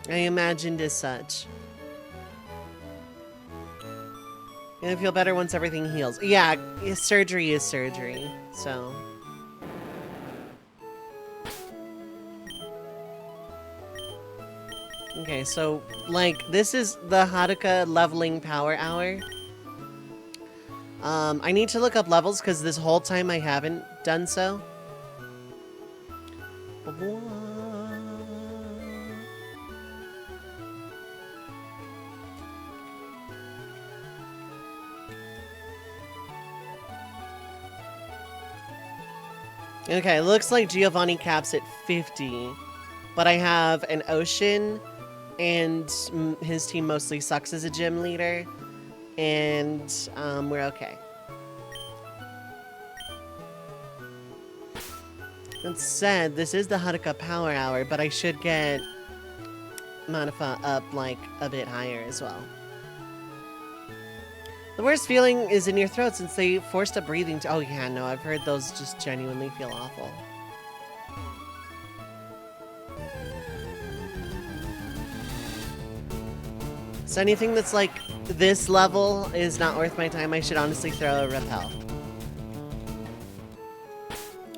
I imagined as such. Gonna feel better once everything heals. Yeah, surgery is surgery, so... Okay, so, like, this is the Haruka leveling power hour. I need to look up levels, because this whole time I haven't done so. Okay, looks like Giovanni caps at 50, but I have an Ocean, and his team mostly sucks as a gym leader, and we're okay. That said, this is the Haruka Power Hour, but I should get Manafa up, like, a bit higher as well. The worst feeling is in your throat since they forced a breathing to— oh yeah, no, I've heard those just genuinely feel awful. So anything that's like this level is not worth my time. I should honestly throw a Repel.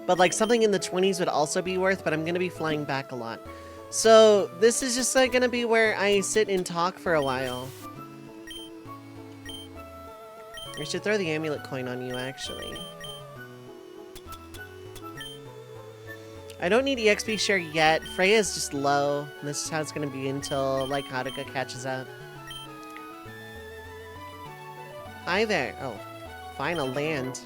But like something in the 20s would also be worth, but I'm going to be flying back a lot. So this is just like going to be where I sit and talk for a while. I should throw the amulet coin on you, actually. I don't need EXP share yet. Freya's just low. This is how it's going to be until, like, Haruka catches up. Hi there. Oh, fine, I'll land.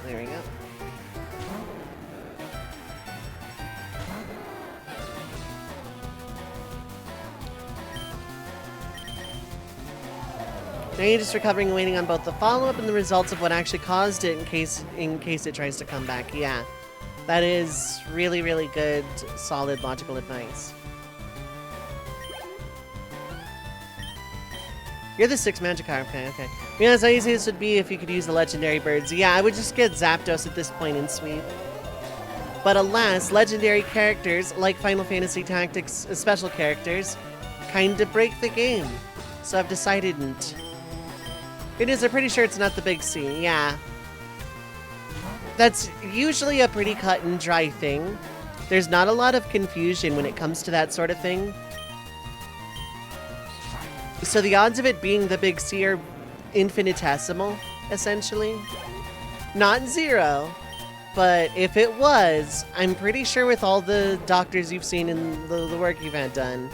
There we go. Now you're just recovering and waiting on both the follow-up and the results of what actually caused it in case it tries to come back. Yeah, that is really, really good, solid, logical advice. You're the 6th Magikarp. Okay. Yeah, as easy as it would be if you could use the legendary birds. Yeah, I would just get Zapdos at this point and sweep. But alas, legendary characters, like Final Fantasy Tactics special characters, kinda break the game. So I've decided not. It is, I'm pretty sure it's not the big C, yeah. That's usually a pretty cut and dry thing. There's not a lot of confusion when it comes to that sort of thing. So the odds of it being the big C are infinitesimal, essentially. Not 0, but if it was, I'm pretty sure with all the doctors you've seen and the work you've had done,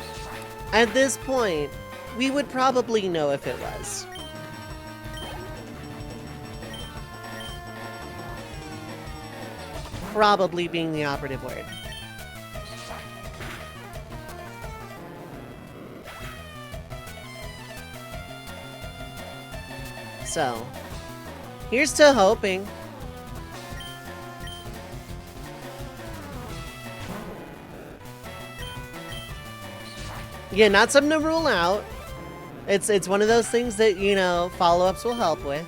at this point, we would probably know if it was. Probably being the operative word. So, here's to hoping. Yeah, not something to rule out. It's one of those things that, you know, follow-ups will help with.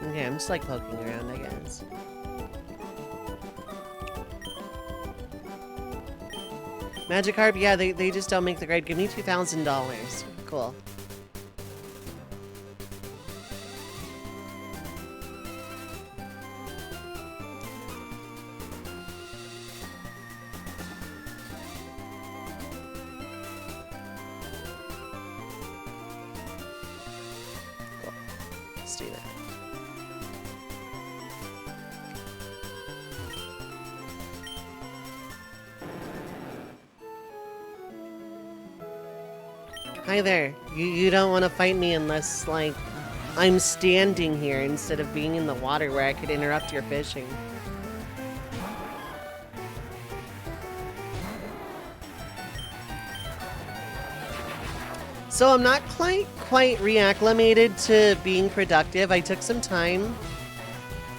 Okay, I'm just like poking around, I guess. Magikarp, yeah, they just don't make the grade. Give me $2,000. Cool. Cool. Let's do that. Hi there. You don't want to fight me unless, like, I'm standing here instead of being in the water where I could interrupt your fishing. So I'm not quite reacclimated to being productive. I took some time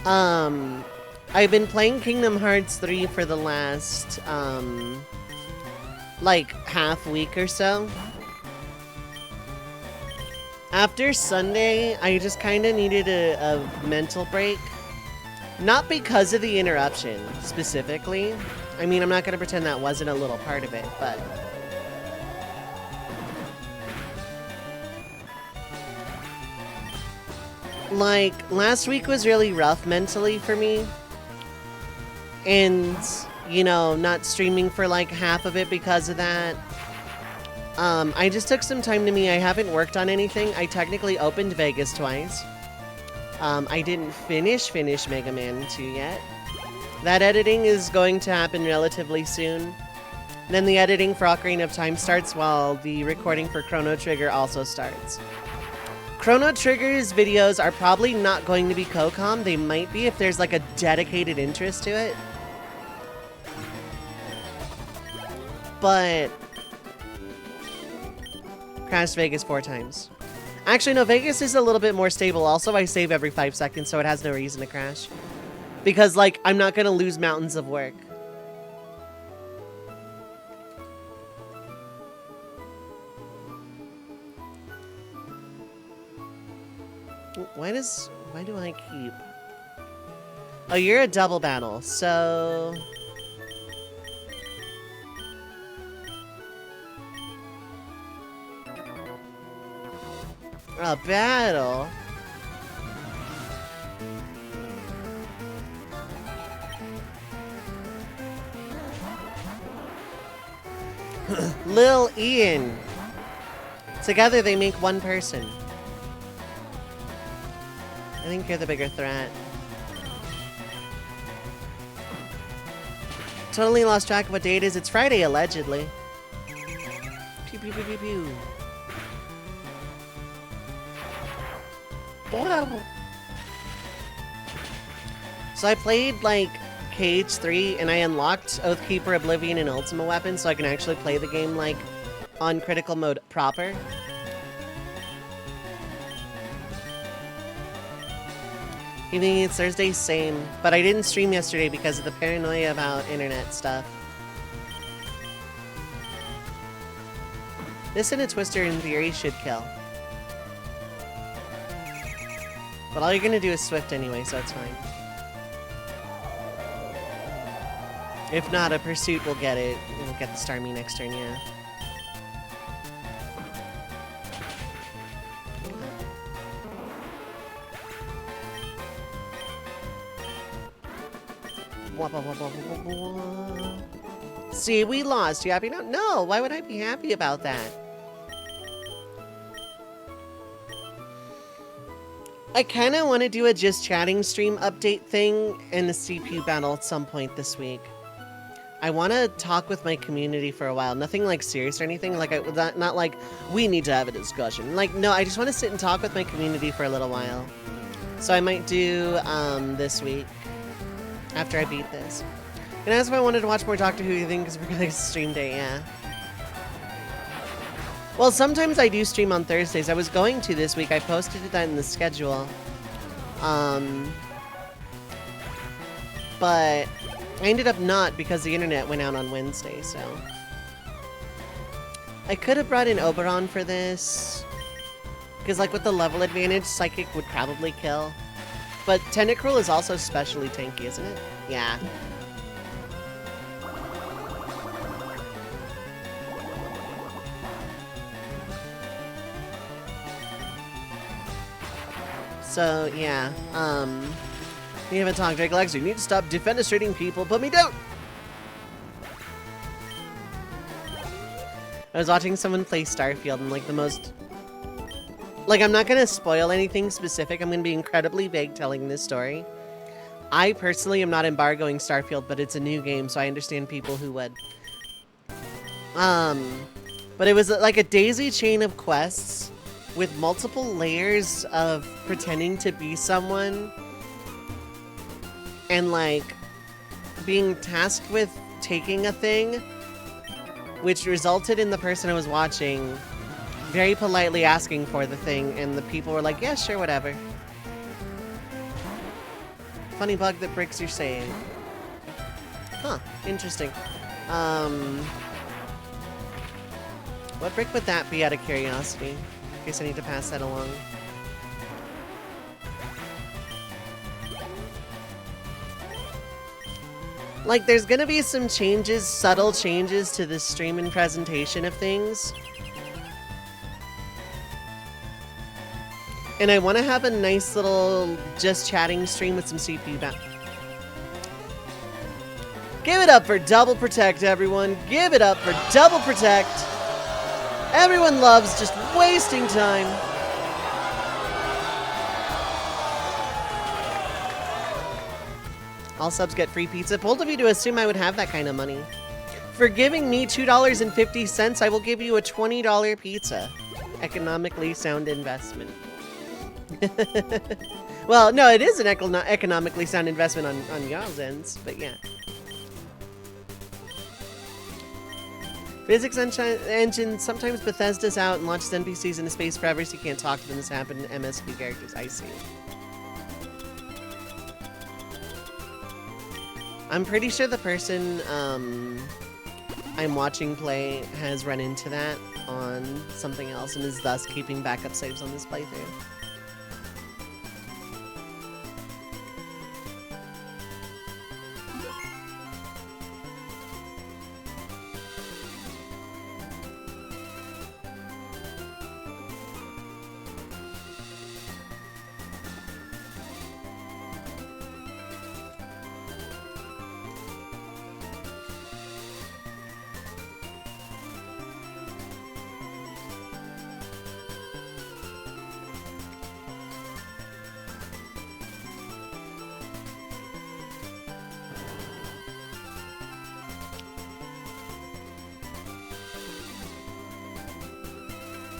I've been playing Kingdom Hearts 3 for the last, like, half week or so. After Sunday, I just kind of needed a mental break. Not because of the interruption, specifically. I mean, I'm not going to pretend that wasn't a little part of it, but... like, last week was really rough mentally for me. And, you know, not streaming for like half of it because of that. I just took some time to me. I haven't worked on anything. I technically opened Vegas twice. I didn't finish Mega Man 2 yet. That editing is going to happen relatively soon. Then the editing for Ocarina of Time starts while the recording for Chrono Trigger also starts. Chrono Trigger's videos are probably not going to be co-com. They might be if there's like a dedicated interest to it. But... crashed Vegas 4 times. Actually, no, Vegas is a little bit more stable. Also, I save every 5 seconds, so it has no reason to crash. Because, like, I'm not going to lose mountains of work. Why do I keep... oh, you're a double battle, so... a battle? Lil Ian. Together they make one person. I think you're the bigger threat. Totally lost track of what day it is. It's Friday, allegedly. Pew pew pew pew pew. So I played, like, KH3, and I unlocked Oathkeeper, Oblivion, and Ultima Weapon, so I can actually play the game, like, on critical mode proper. Evening, it's Thursday, same. But I didn't stream yesterday because of the paranoia about internet stuff. This and a Twister, in theory, should kill. But all you're gonna do is Swift anyway, so it's fine. If not, a Pursuit will get it. We'll get the Starmie next turn, yeah. See, we lost. You happy now? No, why would I be happy about that? I kind of want to do a just chatting stream update thing and a CPU battle at some point this week. I want to talk with my community for a while. Nothing like serious or anything. Like not like we need to have a discussion. Like no, I just want to sit and talk with my community for a little while. So I might do this week after I beat this. And as if I wanted to watch more Doctor Who, you think because we're gonna stream day, yeah. Well, sometimes I do stream on Thursdays. I was going to this week. I posted that in the schedule. But I ended up not because the internet went out on Wednesday, so. I could have brought in Oberon for this. Because, like, with the level advantage, Psychic would probably kill. But Tentacruel is also specially tanky, isn't it? Yeah. So, yeah, we haven't talked, Drake Lex, you need to stop defenestrating people, put me down! I was watching someone play Starfield and, like, the most... like, I'm not gonna spoil anything specific, I'm gonna be incredibly vague telling this story. I personally am not embargoing Starfield, but it's a new game, so I understand people who would. But it was, like, a daisy chain of quests with multiple layers of pretending to be someone and, like, being tasked with taking a thing, which resulted in the person I was watching very politely asking for the thing, and the people were like, yeah, sure, whatever. Funny bug that breaks your save. Huh, interesting. What brick would that be out of curiosity? In case I need to pass that along. Like, there's gonna be some changes, subtle changes to the stream and presentation of things. And I want to have a nice little just chatting stream with some CPU back. Give it up for Double Protect, everyone. Give it up for Double Protect. Everyone loves just wasting time. All subs get free pizza. Bold of you to assume I would have that kind of money. For giving me $2.50, I will give you a $20 pizza. Economically sound investment. Well, no, it is an economically sound investment on y'all's ends, but yeah. Physics engine, sometimes Bethesda's out and launches NPCs into space forever so you can't talk to them. This happened in MSP characters. I see. I'm pretty sure the person I'm watching play has run into that on something else and is thus keeping backup saves on this playthrough.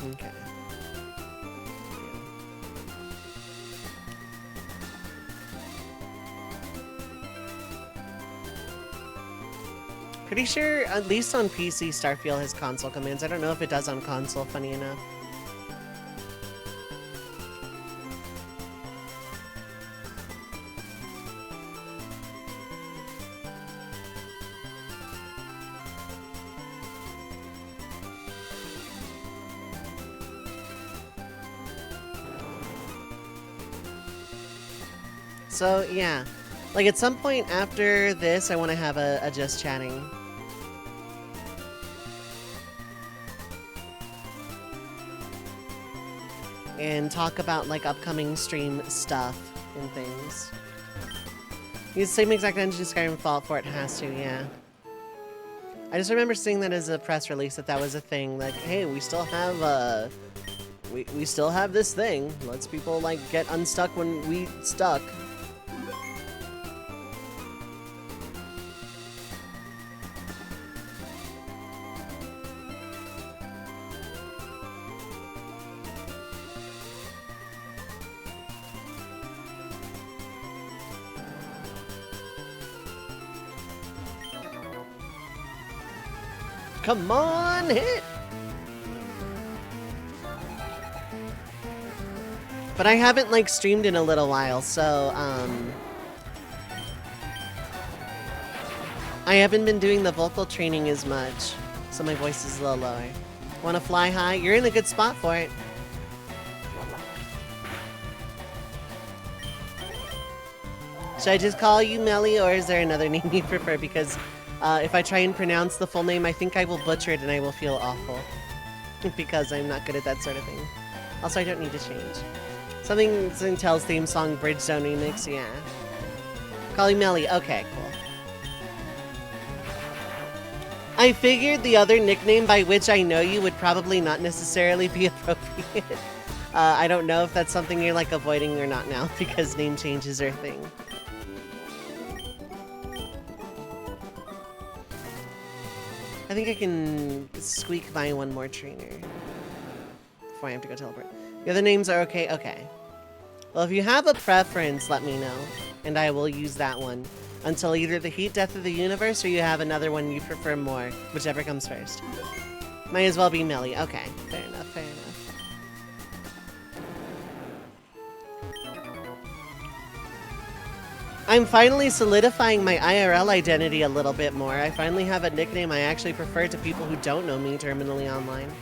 Okay. Pretty sure, at least on PC, Starfield has console commands. I don't know if it does on console, funny enough. So, yeah. Like, at some point after this, I want to have a just chatting. And talk about, like, upcoming stream stuff and things. Use the same exact engine Skyrim Fallout 4, it has to, yeah. I just remember seeing that as a press release, that was a thing. Like, hey, we still have, we still have this thing. Lets people, like, get unstuck when we stuck. Come on, hit! But I haven't, like, streamed in a little while, so, I haven't been doing the vocal training as much, so my voice is a little lower. Wanna fly high? You're in a good spot for it. Should I just call you Melly, or is there another name you prefer? Because if I try and pronounce the full name, I think I will butcher it and I will feel awful. Because I'm not good at that sort of thing. Also, I don't need to change. Something tells theme song Bridge Zone remix, yeah. Call you Melly, okay, cool. I figured the other nickname by which I know you would probably not necessarily be appropriate. I don't know if that's something you're, like, avoiding or not now, because name changes are a thing. I think I can squeak by one more trainer before I have to go teleport. The other names are okay? Okay. Well, if you have a preference, let me know, and I will use that one until either the heat death of the universe or you have another one you prefer more, whichever comes first. Might as well be Melly. Okay, fair enough, fair enough. I'm finally solidifying my IRL identity a little bit more. I finally have a nickname I actually prefer to people who don't know me terminally online.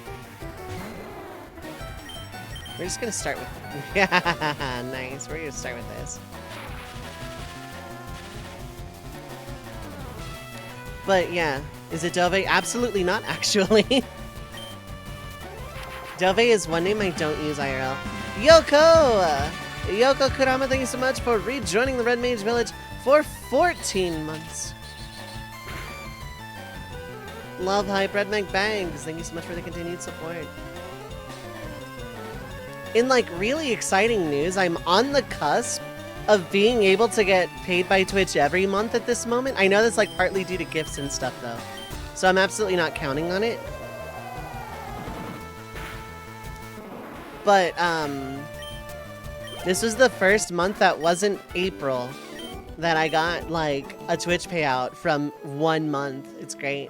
We're just gonna start with... Yeah, nice. We're gonna start with this. But yeah, is it Dove? Absolutely not, actually. Dove is one name I don't use IRL. Yoko! Yoko Kurama, thank you so much for rejoining the Red Mage Village for 14 months. Love Hype, Red Mag Bags, thank you so much for the continued support. In like really exciting news, I'm on the cusp of being able to get paid by Twitch every month at this moment. I know that's like partly due to gifts and stuff though, so I'm absolutely not counting on it. But this was the first month that wasn't April that I got like a Twitch payout from 1 month. It's great.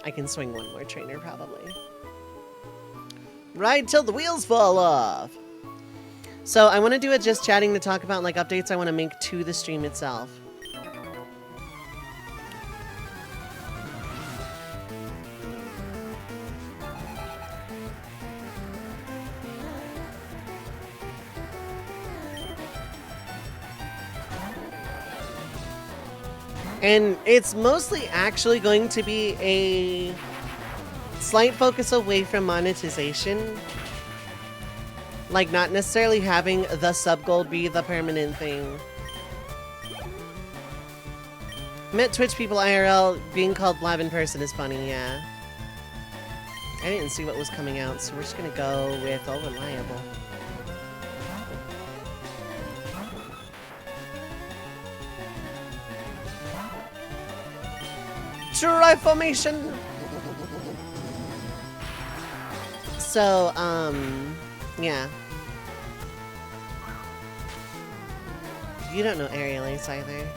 I can swing one more trainer probably. Ride till the wheels fall off. So I want to do it just chatting to talk about like updates I want to make to the stream itself. And it's mostly actually going to be a slight focus away from monetization. Like, not necessarily having the sub-gold be the permanent thing. Met Twitch people IRL, being called Blab in person is funny, yeah. I didn't see what was coming out, so we're just gonna go with all reliable. Try formation! So, yeah. You don't know Aerial Ace either.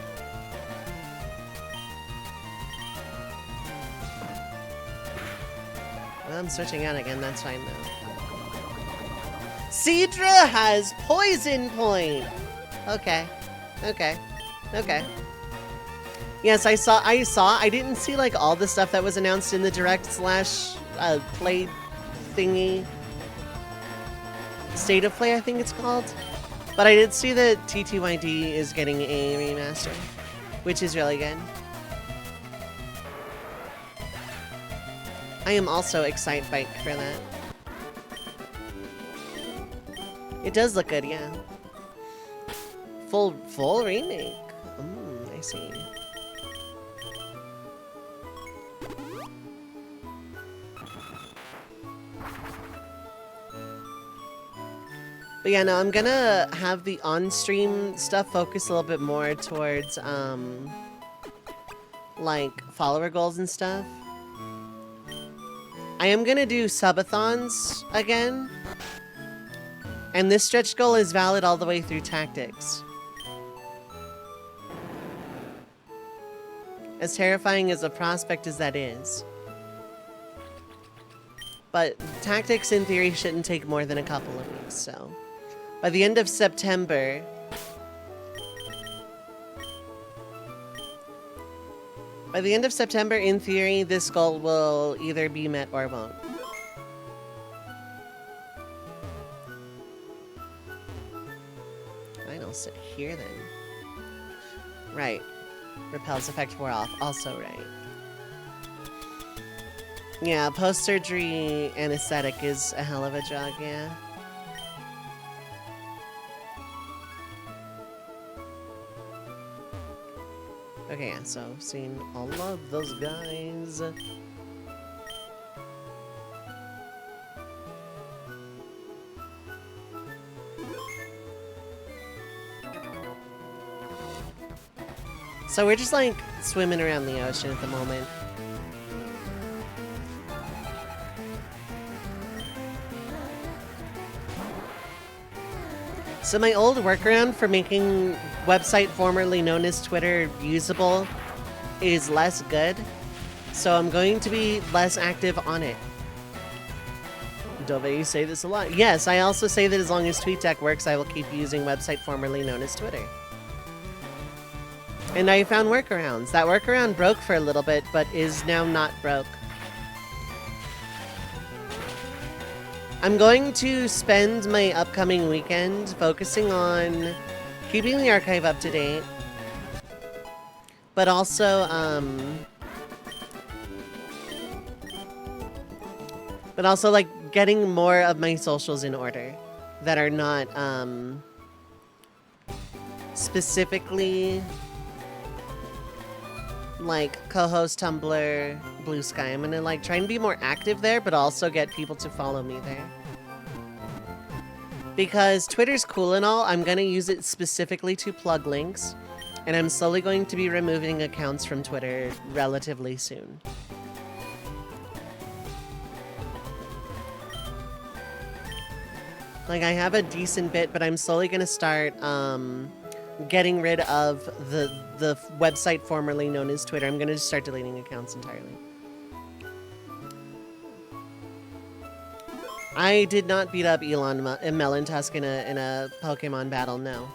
Well, I'm switching out again, that's fine though. Scyther has Poison Point! Okay. Okay. Okay. Yes, I didn't see like all the stuff that was announced in the direct slash play thingy. State of Play, I think it's called. But I did see that TTYD is getting a remaster, which is really good. I am also excited for that. It does look good, yeah. Full remake. I see. But yeah, no, I'm gonna have the on-stream stuff focus a little bit more towards, like, follower goals and stuff. I am gonna do subathons again. And this stretch goal is valid all the way through tactics. As terrifying as a prospect as that is. But tactics, in theory, shouldn't take more than a couple of weeks, so... By the end of September... By the end of September, in theory, this goal will either be met or won't. Fine, I'll sit here then. Right. Repels effect wore off. Also right. Yeah, post-surgery anesthetic is a hell of a drug, yeah. Okay, yeah, so I've seen all of those guys. So we're just like swimming around the ocean at the moment. So my old workaround for making website formerly known as Twitter usable is less good. So I'm going to be less active on it. Dove, you say this a lot. Yes, I also say that as long as TweetDeck works, I will keep using website formerly known as Twitter. And I found workarounds. That workaround broke for a little bit, but is now not broke. I'm going to spend my upcoming weekend focusing on keeping the archive up to date, but also, like, getting more of my socials in order that are not, specifically, like, co-host Tumblr, Blue Sky. I'm gonna, like, try and be more active there, but also get people to follow me there. Because Twitter's cool and all, I'm gonna use it specifically to plug links, and I'm slowly going to be removing accounts from Twitter relatively soon. Like, I have a decent bit, but I'm slowly gonna start, getting rid of the website formerly known as Twitter. I'm gonna just start deleting accounts entirely. I did not beat up Elon Melontusk in a Pokemon battle, no.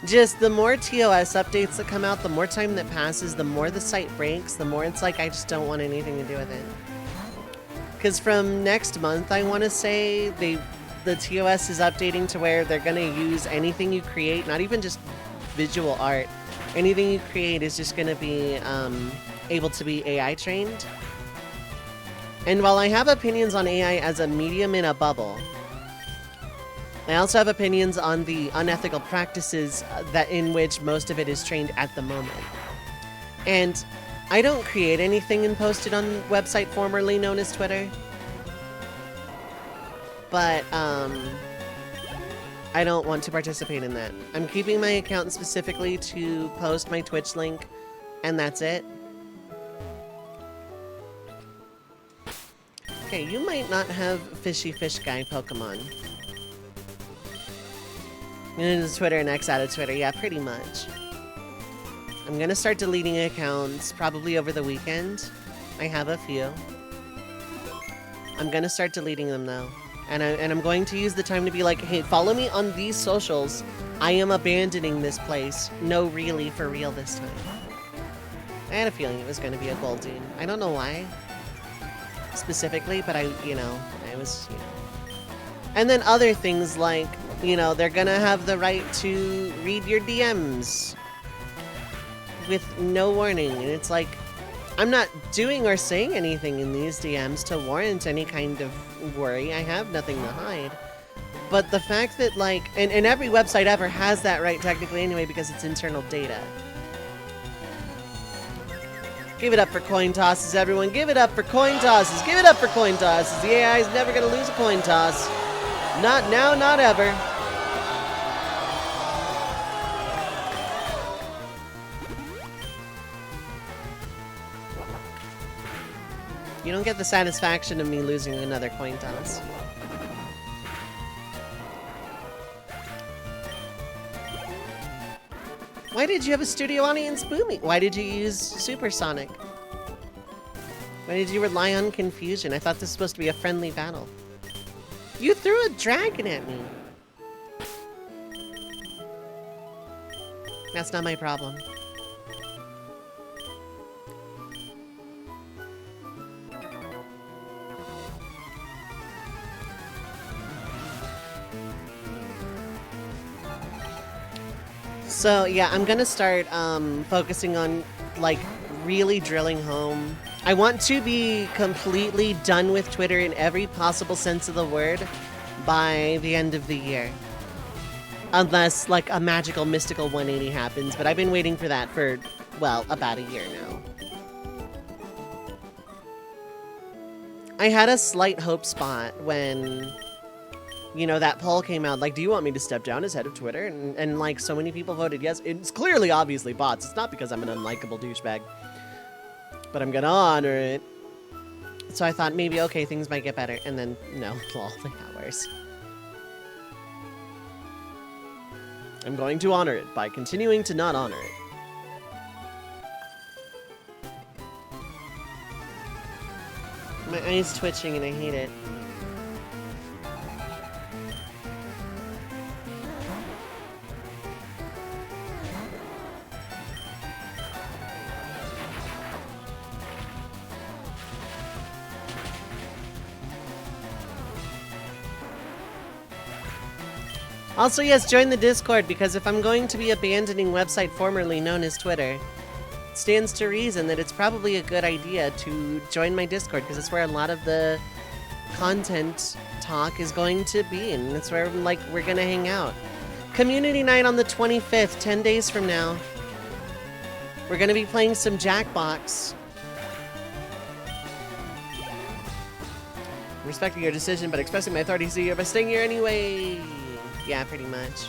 Just the more TOS updates that come out, the more time that passes, the more the site breaks, the more it's like I just don't want anything to do with it. Because from next month, I want to say, the TOS is updating to where they're going to use anything you create, not even just visual art. Anything you create is just going to be able to be AI trained. And while I have opinions on AI as a medium in a bubble, I also have opinions on the unethical practices that in which most of it is trained at the moment. And I don't create anything and post it on website formerly known as Twitter. But, I don't want to participate in that. I'm keeping my account specifically to post my Twitch link, and that's it. Okay, you might not have Fishy Fish Guy Pokemon. Into Twitter and X out of Twitter, yeah, pretty much. I'm gonna start deleting accounts probably over the weekend. I have a few. I'm gonna start deleting them though. And I'm going to use the time to be like, hey, follow me on these socials. I am abandoning this place. No, really, for real this time. I had a feeling it was gonna be a Goldeen. I don't know why. Specifically, but I was. And then other things like, they're gonna have the right to read your DMs with no warning. And it's like, I'm not doing or saying anything in these DMs to warrant any kind of worry. I have nothing to hide. But the fact that, like, and every website ever has that right technically anyway because it's internal data. Give it up for coin tosses, everyone. Give it up for coin tosses. Give it up for coin tosses. The AI is never going to lose a coin toss. Not now, not ever. You don't get the satisfaction of me losing another coin toss. Why did you have a studio audience booming? Why did you use Supersonic? Why did you rely on confusion? I thought this was supposed to be a friendly battle. You threw a dragon at me. That's not my problem. So yeah, I'm gonna start focusing on, like, really drilling home. I want to be completely done with Twitter in every possible sense of the word by the end of the year. Unless, like, a magical, mystical 180 happens, but I've been waiting for that for, well, about a year now. I had a slight hope spot when, that poll came out, like, do you want me to step down as head of Twitter? And like, so many people voted yes. It's clearly, obviously, bots. It's not because I'm an unlikable douchebag. But I'm gonna honor it. So I thought, maybe, okay, things might get better. And then, no, well, they got worse. I'm going to honor it by continuing to not honor it. Eye's twitching and I hate it. Also, yes, join the Discord, because if I'm going to be abandoning website formerly known as Twitter, it stands to reason that it's probably a good idea to join my Discord, because it's where a lot of the content talk is going to be, and it's where, like, we're gonna hang out. Community night on the 25th, 10 days from now. We're gonna be playing some Jackbox. Respecting your decision, but expressing my authority to you by staying here anyway. Yeah, pretty much.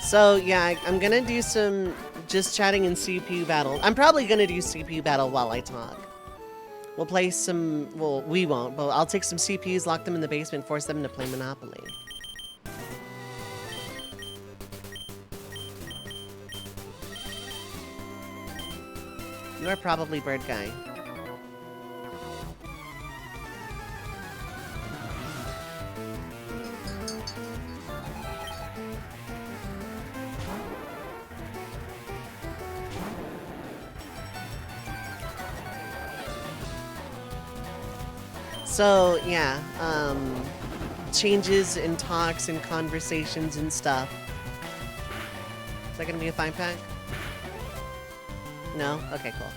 So, yeah, I'm gonna do some just chatting in CPU battle. I'm probably gonna do CPU battle while I talk. We'll play some, well, we won't, but I'll take some CPUs, lock them in the basement, force them to play Monopoly. You are probably Bird Guy. So, yeah, changes in talks and conversations and stuff. Is that gonna be a 5-pack? No? Okay, cool.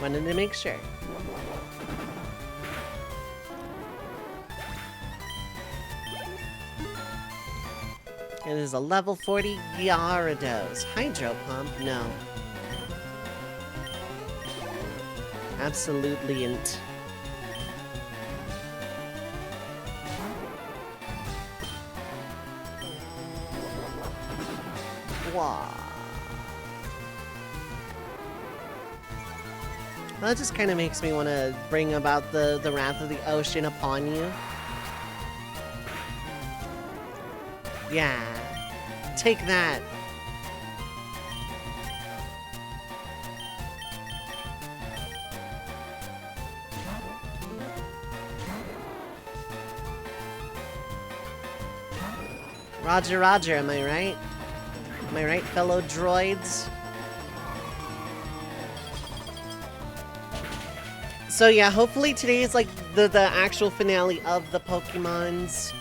Wanted to make sure. It is a level 40 Gyarados. Hydro Pump? No. Absolutely ain't. Wow. Well, that just kind of makes me want to bring about the wrath of the ocean upon you. Yeah. Take that. Roger, roger, am I right? Am I right, fellow droids? So yeah, hopefully today is like the actual finale of the Pokemons.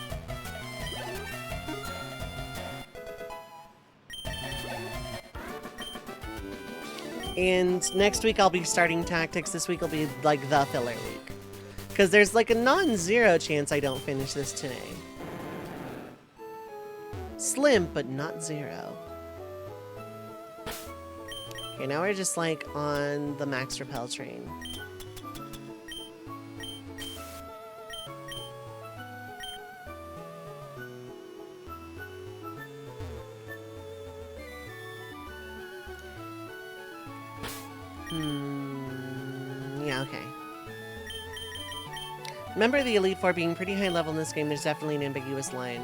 And next week I'll be starting Tactics. This week will be like the filler week. Because there's like a non-zero chance I don't finish this today. Slim, but not zero. Okay, now we're just like on the Max Repel train. Yeah, okay. Remember the Elite Four being pretty high level in this game, there's definitely an ambiguous line.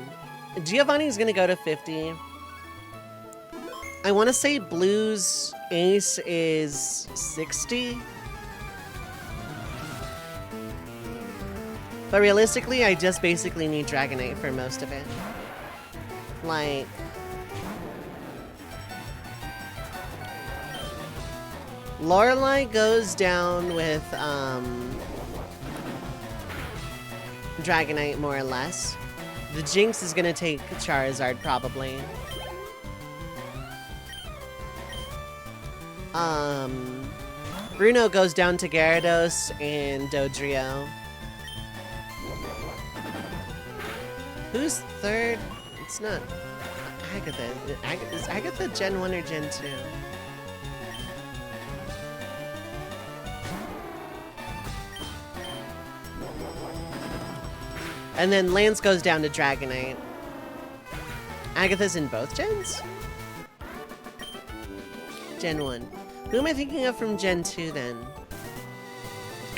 Giovanni's gonna go to 50. I want to say Blue's ace is 60. But realistically, I just basically need Dragonite for most of it. Like... Lorelei goes down with, Dragonite, more or less. The Jinx is gonna take Charizard, probably. Bruno goes down to Gyarados and Dodrio. Who's third? It's not Agatha. Is Agatha Gen 1 or Gen 2? And then Lance goes down to Dragonite. Agatha's in both gens? Gen 1. Who am I thinking of from Gen 2 then?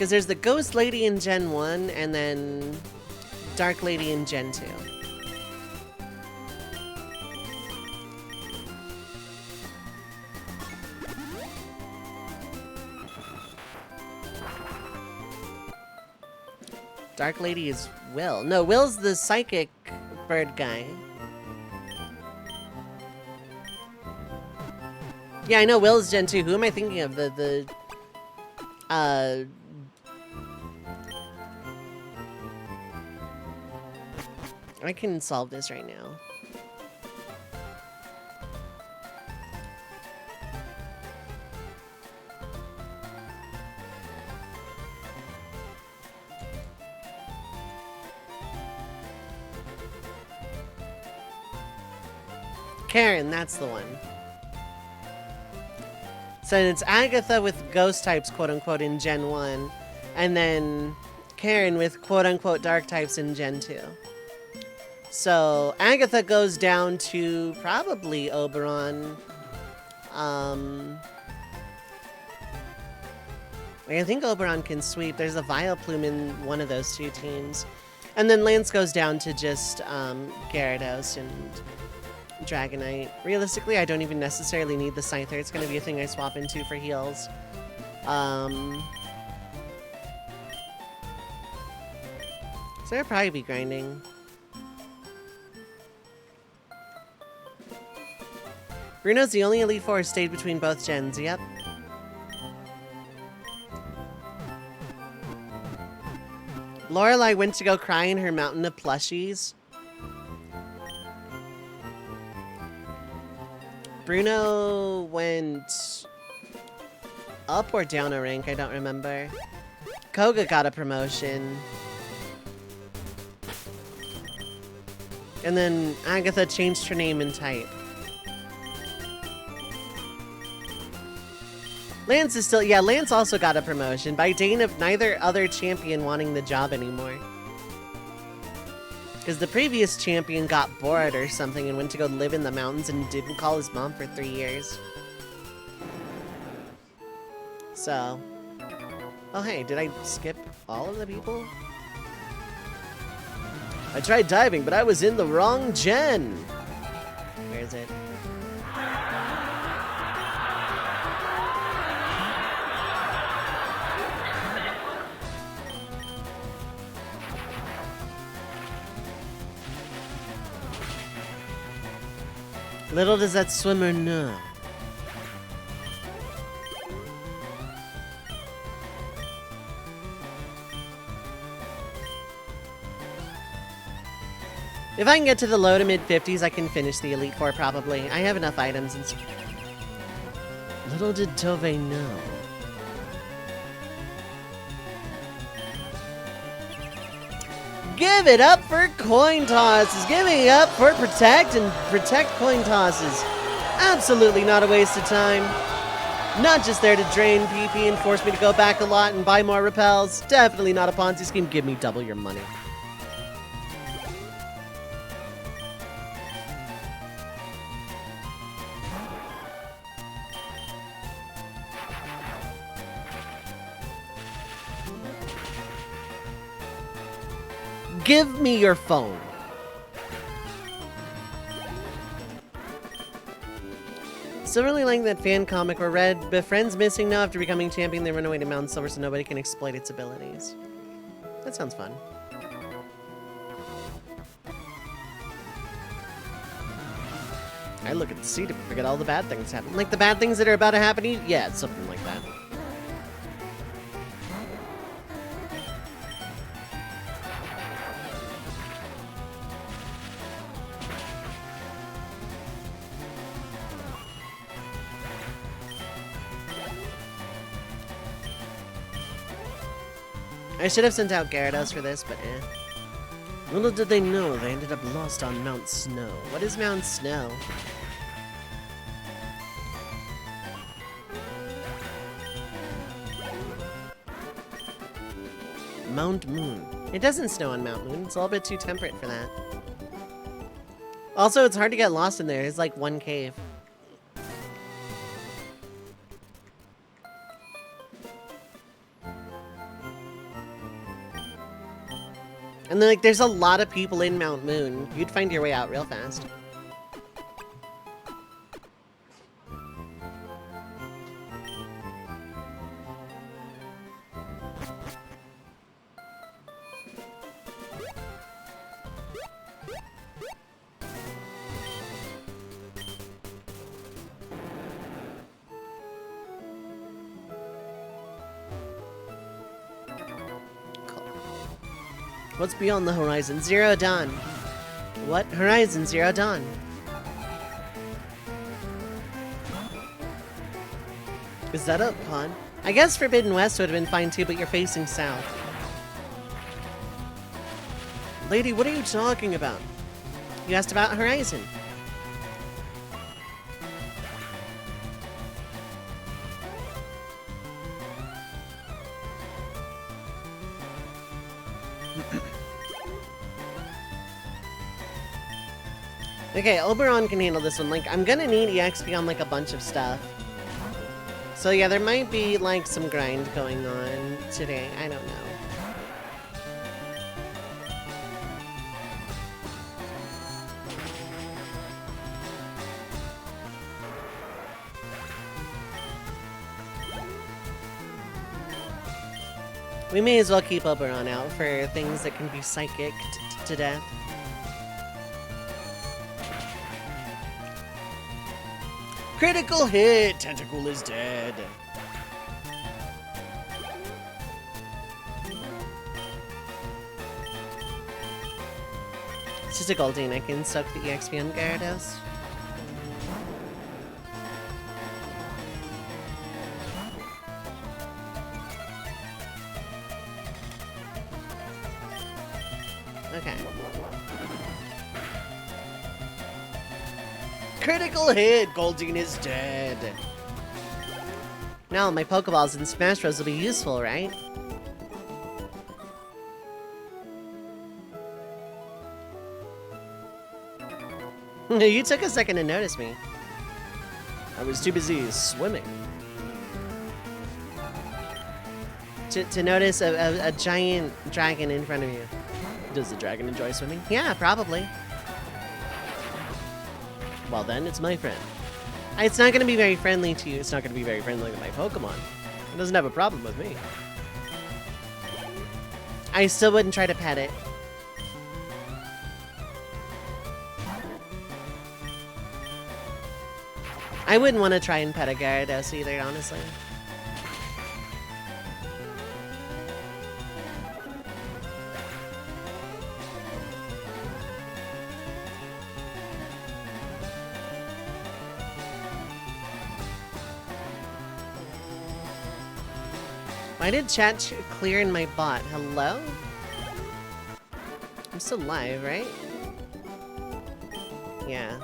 Because there's the Ghost Lady in Gen 1, and then Dark Lady in Gen 2. Dark Lady is Will. No, Will's the psychic bird guy. Yeah, I know Will's Gen 2. Who am I thinking of? I can solve this right now. Karen, that's the one. So it's Agatha with ghost types, quote-unquote, in Gen 1. And then Karen with quote-unquote dark types in Gen 2. So Agatha goes down to probably Oberon. I think Oberon can sweep. There's a Vileplume in one of those two teams. And then Lance goes down to just Gyarados and Dragonite. Realistically, I don't even necessarily need the Scyther. It's going to be a thing I swap into for heals. So I'll probably be grinding. Bruno's the only Elite Four who stayed between both gens, yep. Lorelai went to go cry in her mountain of plushies. Bruno went up or down a rank, I don't remember. Koga got a promotion. And then Agatha changed her name and type. Lance is still, yeah, Lance also got a promotion by dint of neither other champion wanting the job anymore. Because the previous champion got bored or something and went to go live in the mountains and didn't call his mom for 3 years. So. Oh hey, did I skip all of the people? I tried diving, but I was in the wrong gen. Where is it? Little does that swimmer know. If I can get to the low to mid 50s, I can finish the Elite Four probably. I have enough items and little did Tove know. Give it up for coin tosses. Giving it up for protect and protect coin tosses. Absolutely not a waste of time. Not just there to drain PP and force me to go back a lot and buy more repels. Definitely not a Ponzi scheme. Give me double your money. Give me your phone. Still really liking that fan comic where Red befriends Missing now after becoming champion. They run away to Mount Silver so nobody can exploit its abilities. That sounds fun. I look at the sea to forget all the bad things happen. Like the bad things that are about to happen to you? Yeah, it's something like that. I should have sent out Gyarados for this, but eh. Little did they know they ended up lost on Mount Snow. What is Mount Snow? Mount Moon. It doesn't snow on Mount Moon. It's a little bit too temperate for that. Also, it's hard to get lost in there. It's like one cave. And then, like, there's a lot of people in Mount Moon. You'd find your way out real fast. What's beyond the horizon? Zero Dawn. What? Horizon Zero Dawn. Is that a pun? I guess Forbidden West would have been fine too, but you're facing south. Lady, what are you talking about? You asked about Horizon. Okay, Oberon can handle this one. Like, I'm gonna need EXP on, like, a bunch of stuff. So, yeah, there might be, like, some grind going on today. I don't know. We may as well keep Oberon out for things that can be psychicked to death. Critical hit! Tentacle is dead. It's just a Goldeen. I can soak the EXP on Gyarados. Okay. Critical hit! Goldeen is dead. Now my Pokeballs and Smash Bros will be useful, right? You took a second to notice me. I was too busy swimming. To notice a giant dragon in front of you. Does the dragon enjoy swimming? Yeah, probably. Well then, it's my friend. It's not going to be very friendly to you. It's not going to be very friendly to my Pokemon. It doesn't have a problem with me. I still wouldn't try to pet it. I wouldn't want to try and pet a Gyarados either, honestly. Why did chat clear in my bot? Hello? I'm still live, right? Yeah.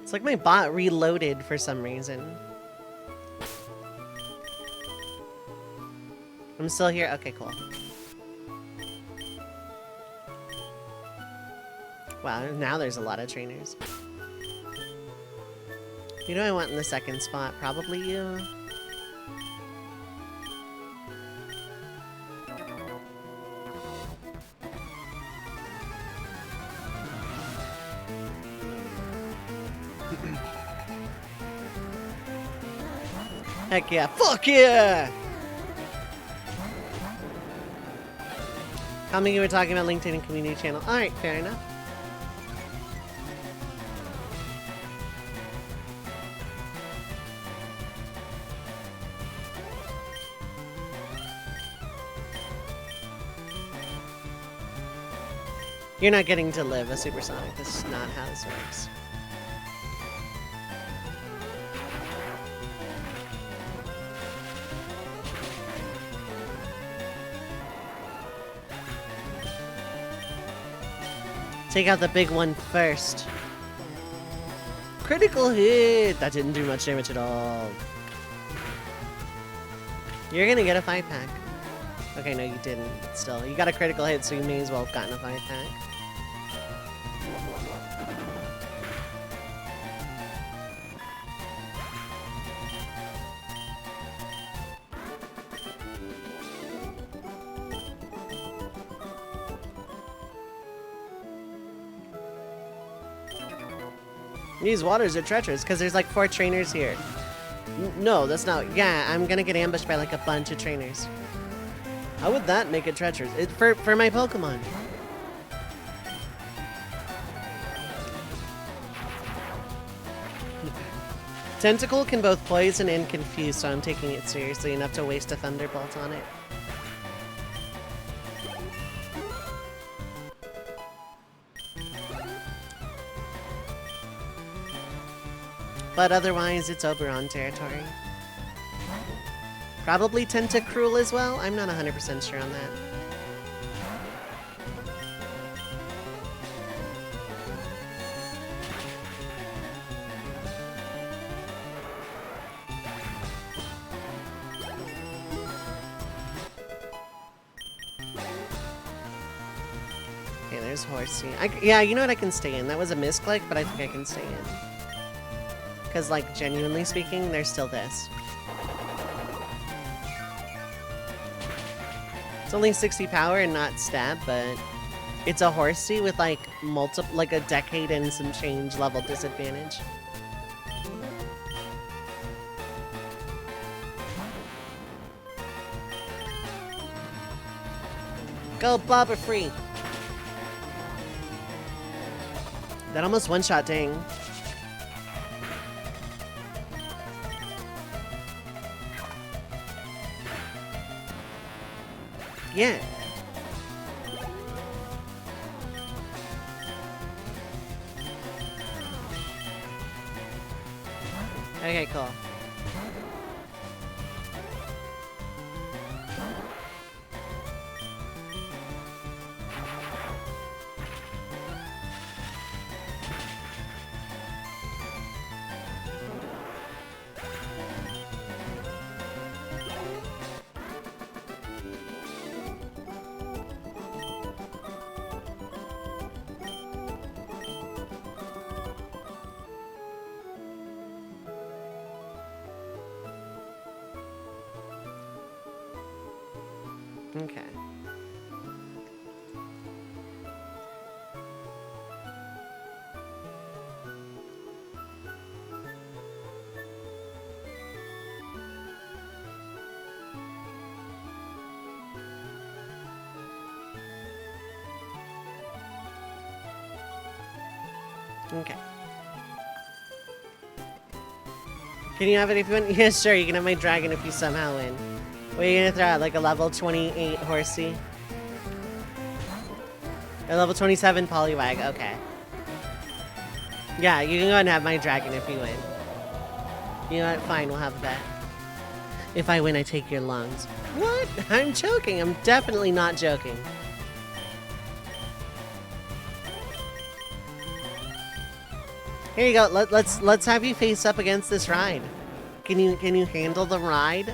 It's like my bot reloaded for some reason. I'm still here? Okay, cool. Wow, now there's a lot of trainers. Who do I want in the second spot? Probably you. Heck yeah. Fuck yeah! Coming, you were talking about LinkedIn and community channel. Alright, fair enough. You're not getting to live a supersonic. This is not how this works. Take out the big one first. Critical hit! That didn't do much damage at all. You're gonna get a 5-pack. Okay, no, you didn't. But still, you got a critical hit, so you may as well have gotten a 5-pack. These waters are treacherous because there's like 4 trainers here. No, that's not. Yeah, I'm gonna get ambushed by like a bunch of trainers. How would that make it treacherous? For my Pokemon. Tentacle can both poison and confuse, so I'm taking it seriously enough to waste a Thunderbolt on it. But otherwise, it's Oberon territory. Probably Tentacruel as well? I'm not 100% sure on that. Okay, there's Horsey. Yeah, you know what I can stay in? That was a misclick, but I think I can stay in. Because, like, genuinely speaking, there's still this. It's only 60 power and not stab, but it's a Horsey with, like, a decade and some change level disadvantage. Go, Bobber free! That almost one-shot ding. Yeah. Okay, cool. Okay. Okay. Can you have it if you want? Yeah, sure, you can have my dragon if you somehow win. What are you gonna throw out? Like a level 28 Horsey? A level 27 Poliwag, okay. Yeah, you can go ahead and have my dragon if you win. You know what? Fine, we'll have that. If I win, I take your lungs. What? I'm joking. I'm definitely not joking. Here you go. Let's have you face up against this ride. Can you handle the ride?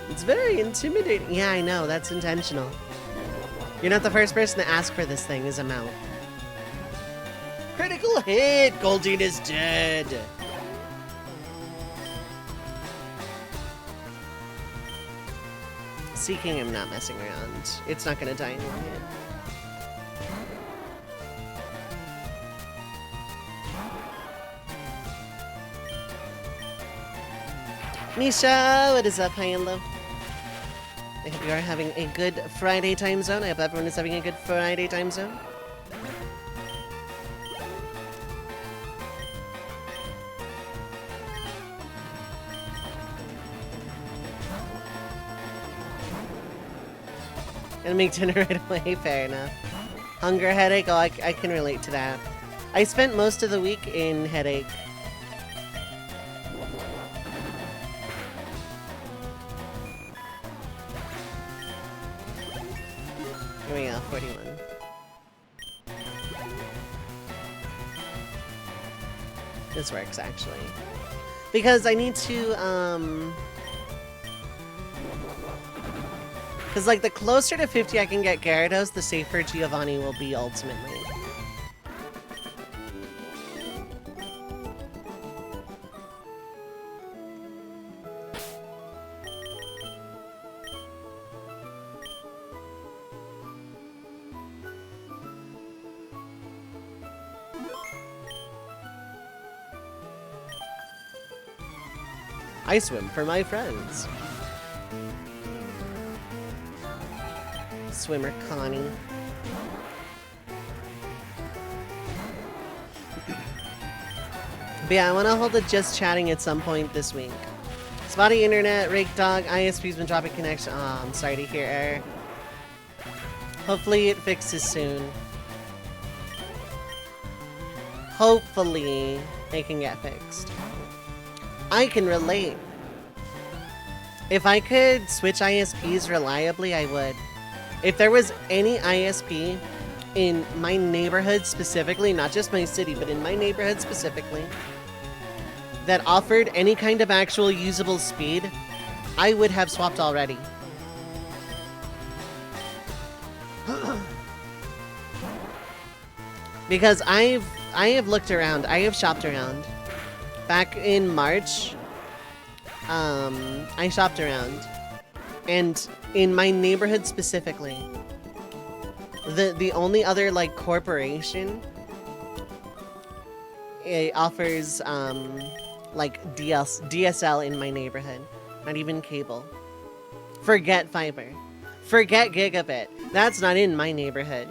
It's very intimidating. Yeah, I know. That's intentional. You're not the first person to ask for this thing as a mount. Critical hit! Goldeen is dead! Seeking, I'm not messing around. It's not gonna die in one hit. Misha, what is up? Hi, hello. I hope you are having a good Friday time zone. I hope everyone is having a good Friday time zone. Gonna make dinner right away, fair enough. Hunger, headache, oh, I can relate to that. I spent most of the week in headache. Here we go, 41. This works, actually. Because I need to, because, like, the closer to 50 I can get Gyarados, the safer Giovanni will be ultimately. I swim for my friends. Swimmer Connie. But yeah, I want to hold a just chatting at some point this week. Spotty internet, rake dog, ISP's been dropping connection. Oh, I'm sorry to hear error. Hopefully it fixes soon. Hopefully it can get fixed. I can relate. If I could switch ISPs reliably, I would. If there was any ISP in my neighborhood specifically, not just my city, but in my neighborhood specifically, that offered any kind of actual usable speed, I would have swapped already. Because I have looked around, I have shopped around. Back in March, I shopped around. And in my neighborhood specifically, the only other like corporation it offers like DSL in my neighborhood, not even cable. Forget fiber, forget gigabit. That's not in my neighborhood.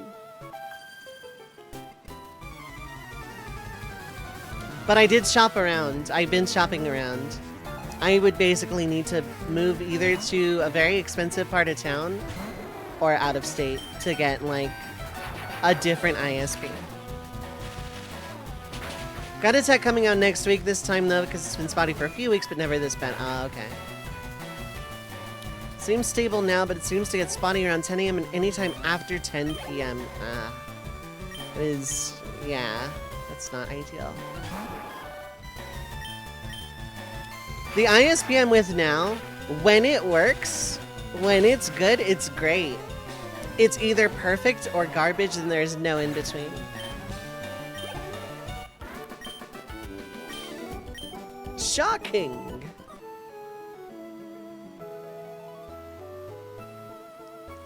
But I did shop around. I've been shopping around. I would basically need to move either to a very expensive part of town or out of state to get like a different ISP. Got a tech coming out next week this time though, because it's been spotty for a few weeks, but never this bad. Oh, okay. Seems stable now, but it seems to get spotty around 10 a.m. and anytime after 10 p.m. It is, yeah, that's not ideal. The ISP I'm with now, when it works, when it's good, it's great. It's either perfect or garbage and there's no in between. Shocking!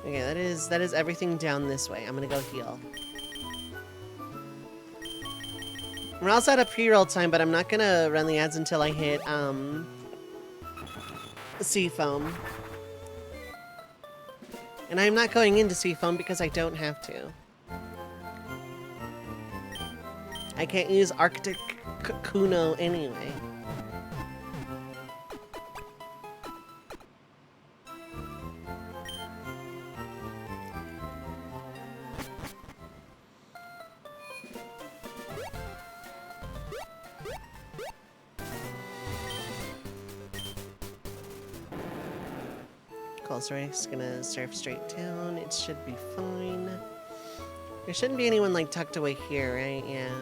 Okay, that is everything down this way. I'm gonna go heal. We're also at a pre-roll time, but I'm not gonna run the ads until I hit Seafoam. And I'm not going into Seafoam because I don't have to. I can't use Arctic Kuno anyway. Cool, so we're just gonna surf straight down. It should be fine. There shouldn't be anyone like tucked away here, right? Yeah.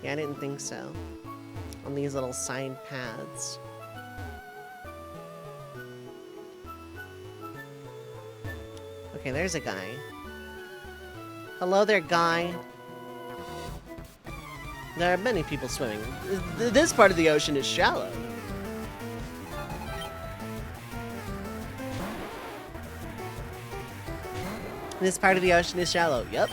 Yeah, I didn't think so. On these little side paths. Okay, there's a guy. Hello there, guy. There are many people swimming. This part of the ocean is shallow. This part of the ocean is shallow. Yep.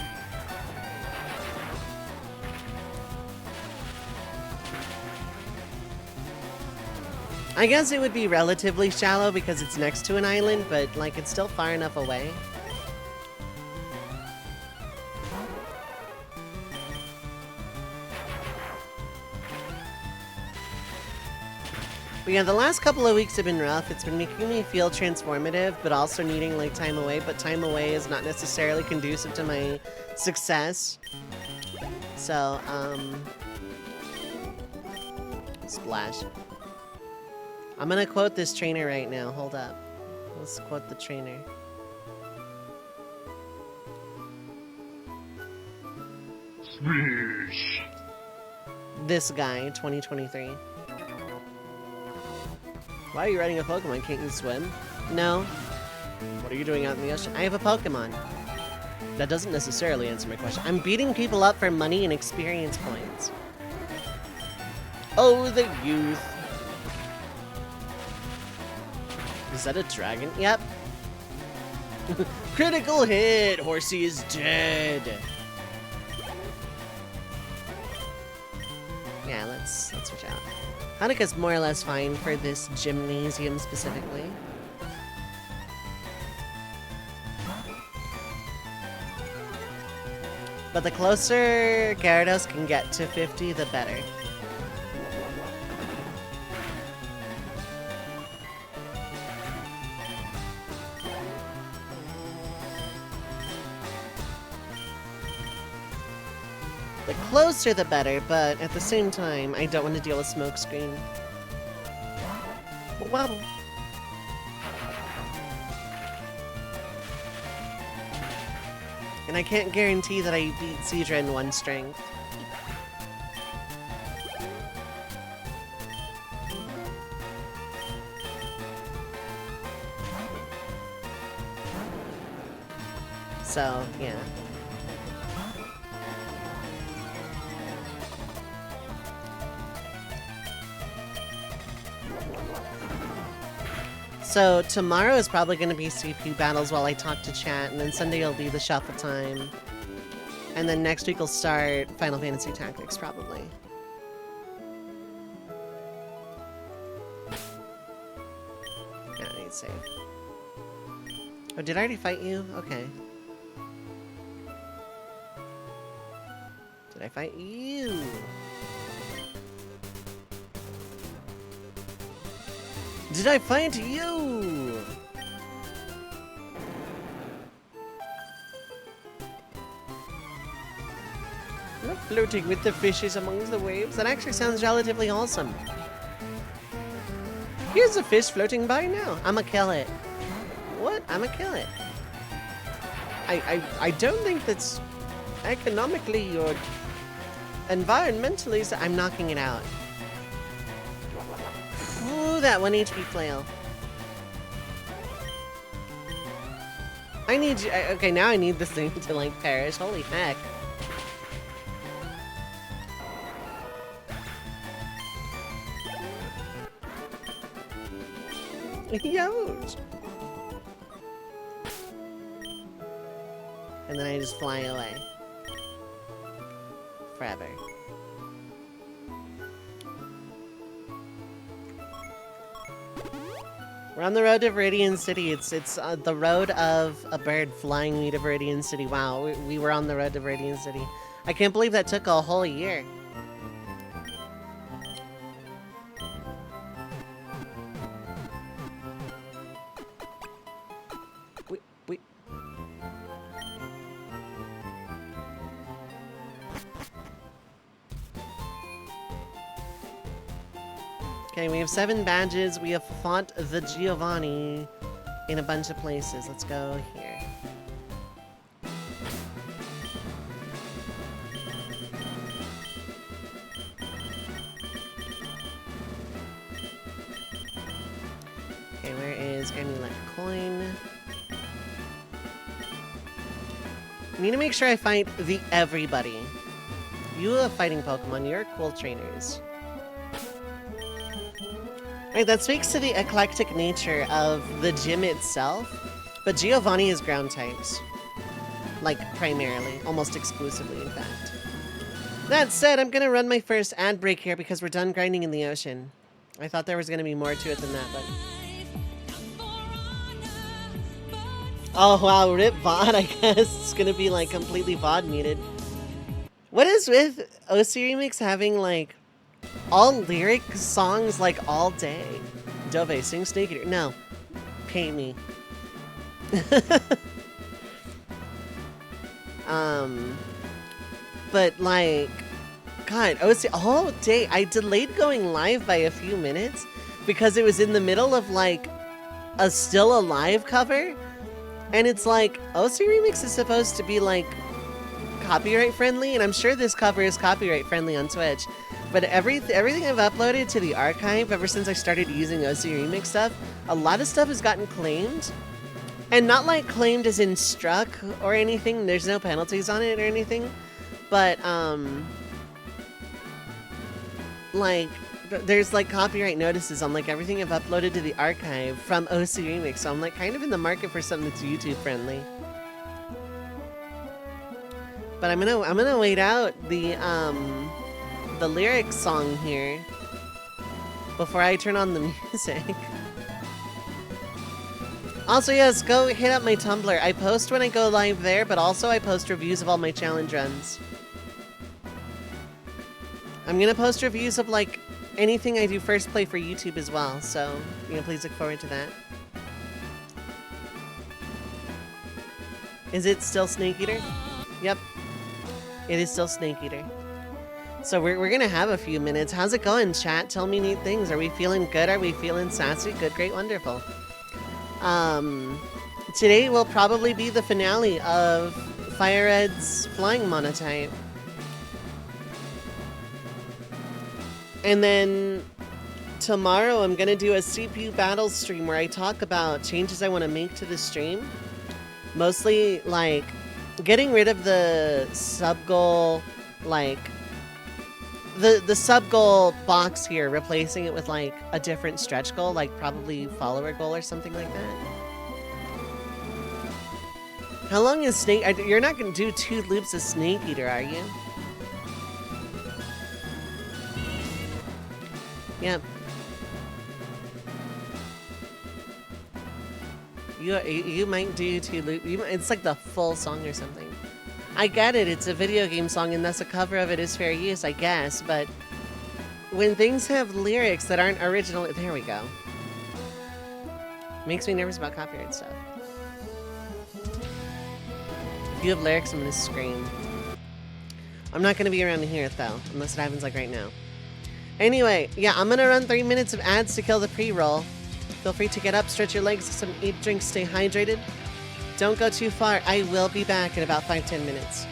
I guess it would be relatively shallow because it's next to an island, but like it's still far enough away. But yeah, the last couple of weeks have been rough. It's been making me feel transformative, but also needing like time away. But time away is not necessarily conducive to my success. So, splash. I'm gonna quote this trainer right now. Hold up. Let's quote the trainer. Smash. This guy, 2023. Why are you riding a Pokemon? Can't you swim? No. What are you doing out in the ocean? I have a Pokemon. That doesn't necessarily answer my question. I'm beating people up for money and experience points. Oh, the youth. Is that a dragon? Yep. Critical hit! Horsey is dead. Yeah, let's switch out. Hanika's more or less fine for this gymnasium specifically. But the closer Gyarados can get to 50, the better. The closer the better, but at the same time, I don't want to deal with smokescreen. Wobble. And I can't guarantee that I beat Seadra in 1 strength. So, yeah. So tomorrow is probably going to be CP battles while I talk to chat, and then Sunday will be the shuffle time. And then next week will start Final Fantasy Tactics, probably. Yeah, I need to save. Oh, did I already fight you? Okay. Did I fight you? Did I find you? Not floating with the fishes among the waves. That actually sounds relatively awesome. Here's a fish floating by now. I'ma kill it. What? I'ma kill it. I don't think that's economically or environmentally. So I'm knocking it out. Ooh, that 1 HP flail. I need you. Okay, now I need this thing to like perish. Holy heck. Yosh. And then I just fly away. Forever. We're on the road to Viridian City. It's the road of a bird flying me to Viridian City. Wow, we were on the road to Viridian City. I can't believe that took a whole year. Wait. Okay, we have 7 badges. We have fought the Giovanni in a bunch of places. Let's go here. Okay, where is Amulet Coin? I need to make sure I fight the everybody. You have fighting Pokemon. You're cool trainers. Right, that speaks to the eclectic nature of the gym itself, but Giovanni is ground types. Like, primarily. Almost exclusively, in fact. That said, I'm gonna run my first ad break here because we're done grinding in the ocean. I thought there was gonna be more to it than that, but... Oh, wow, rip VOD, I guess. It's gonna be, like, completely VOD muted. What is with OC Remix having, like... all lyric songs like all day? Dove, sing Snake Eater. No. Pay me. But like, God, OC all day. I delayed going live by a few minutes because it was in the middle of like a Still Alive cover. And it's like, OC Remix is supposed to be like copyright friendly, and I'm sure this cover is copyright friendly on Twitch. But everything I've uploaded to the archive ever since I started using OC Remix stuff, a lot of stuff has gotten claimed. And not like claimed as in struck or anything, there's no penalties on it or anything. But, like, there's like copyright notices on like everything I've uploaded to the archive from OC Remix. So I'm like kind of in the market for something that's YouTube friendly. But I'm gonna wait out the the lyrics song here before I turn on the music. Also, yes, go hit up my Tumblr. I post when I go live there, but also I post reviews of all my challenge runs. I'm gonna post reviews of, like, anything I do first play for YouTube as well, so, you know, please look forward to that. Is it still Snake Eater? Yep. It is still Snake Eater. So we're gonna have a few minutes. How's it going, chat? Tell me neat things. Are we feeling good? Are we feeling sassy? Good, great, wonderful. Today will probably be the finale of FireRed's Flying Monotype. And then tomorrow I'm gonna do a CPU battle stream where I talk about changes I want to make to the stream. Mostly, like, getting rid of the sub-goal, like, the sub-goal box here, replacing it with, like, a different stretch goal, like probably follower goal or something like that. How long is Snake... You're not going to do 2 loops of Snake Eater, are you? Yep. You might do 2 loops. It's like the full song or something. I get it, it's a video game song and thus a cover of it is fair use, I guess, but when things have lyrics that aren't original... There we go. Makes me nervous about copyright stuff. If you have lyrics, I'm gonna scream. I'm not gonna be around here, though, unless it happens like right now. Anyway, yeah, I'm gonna run 3 minutes of ads to kill the pre-roll. Feel free to get up, stretch your legs, some eat drinks, stay hydrated. Don't go too far. I will be back in about 5-10 minutes.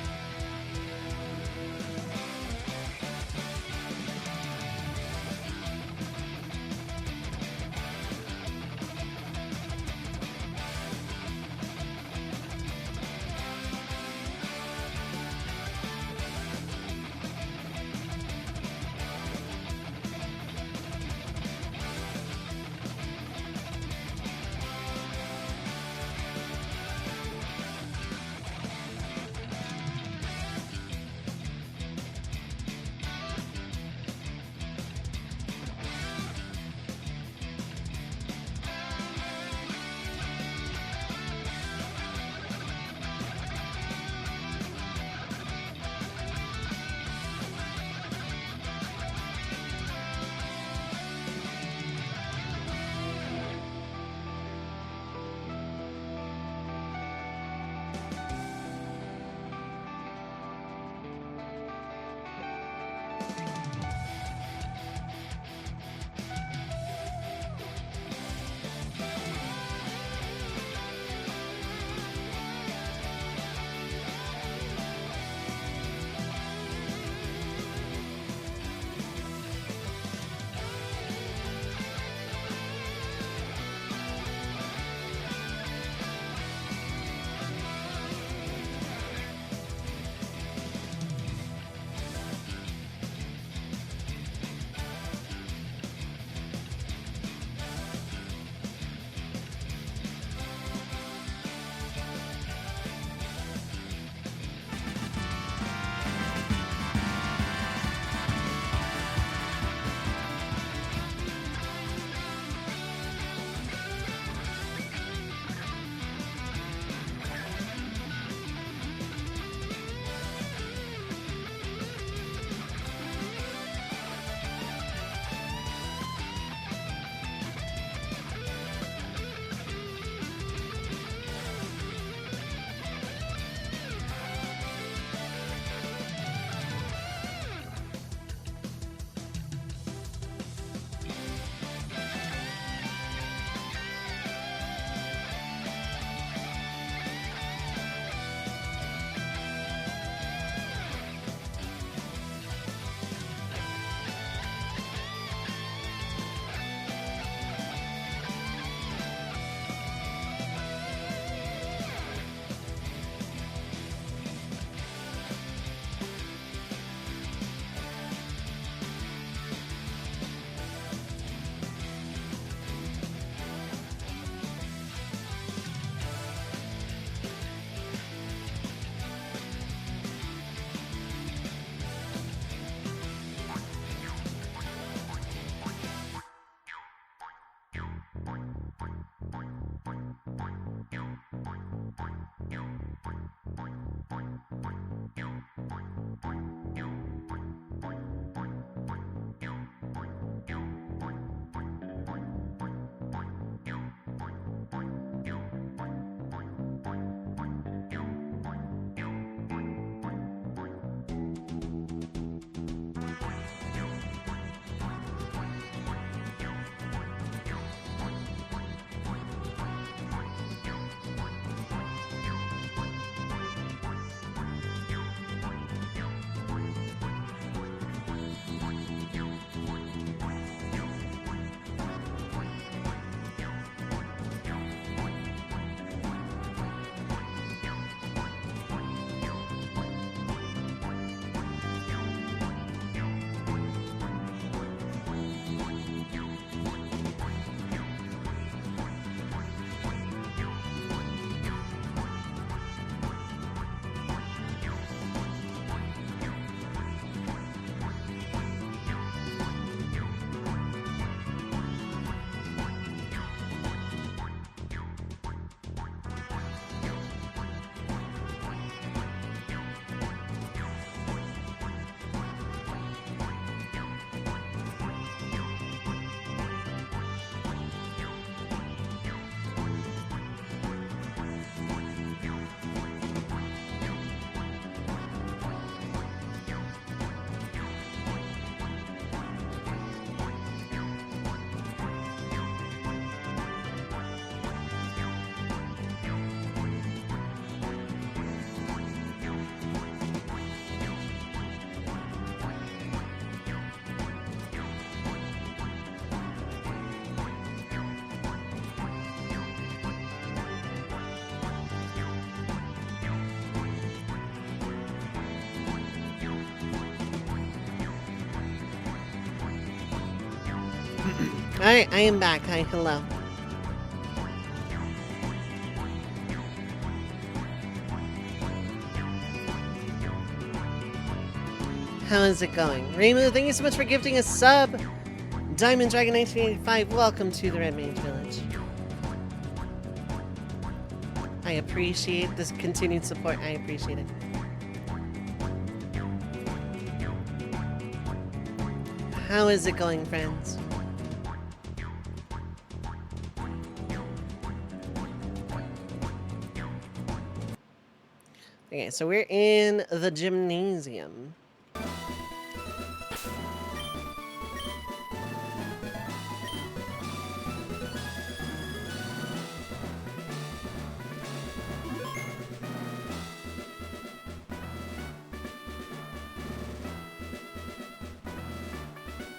Alright, I am back. Hi, hello. How is it going? Reimu, thank you so much for gifting a sub! Diamond Dragon 1985, welcome to the Red Mage Village. I appreciate this continued support. I appreciate it. How is it going, friends? Okay, so we're in the gymnasium.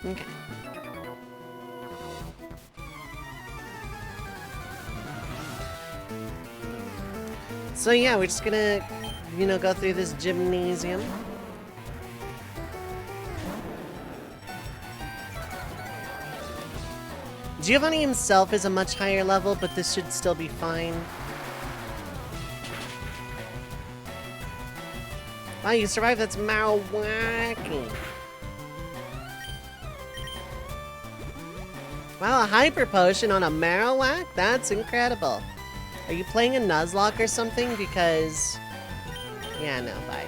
Okay. So yeah, we're just gonna, you know, go through this gymnasium. Giovanni himself is a much higher level, but this should still be fine. Wow, you survived. That's Marowak. Wow, a hyper potion on a Marowak? That's incredible. Are you playing a Nuzlocke or something? Because... yeah, no, bye.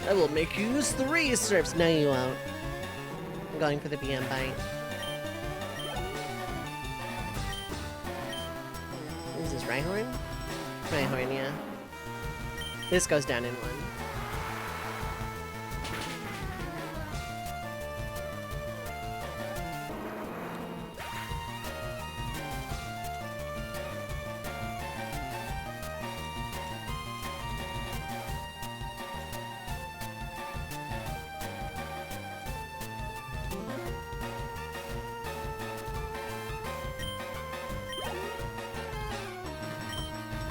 I will make you use 3 strips. No, you won't. I'm going for the BM bite. Is this Rhyhorn? Rhyhorn, yeah. This goes down in 1.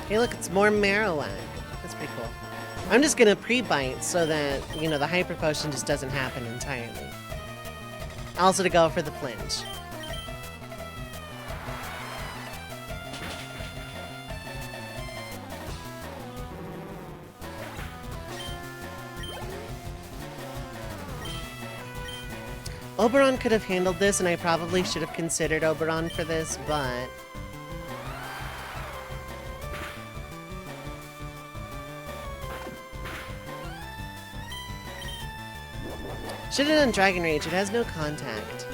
Hey, look, it's more Marowak. That's pretty cool. I'm just gonna pre-bite so that, you know, the Hyper Potion just doesn't happen entirely. Also to go for the flinch. Oberon could have handled this, and I probably should have considered Oberon for this, but... should have done Dragon Rage. It has no contact.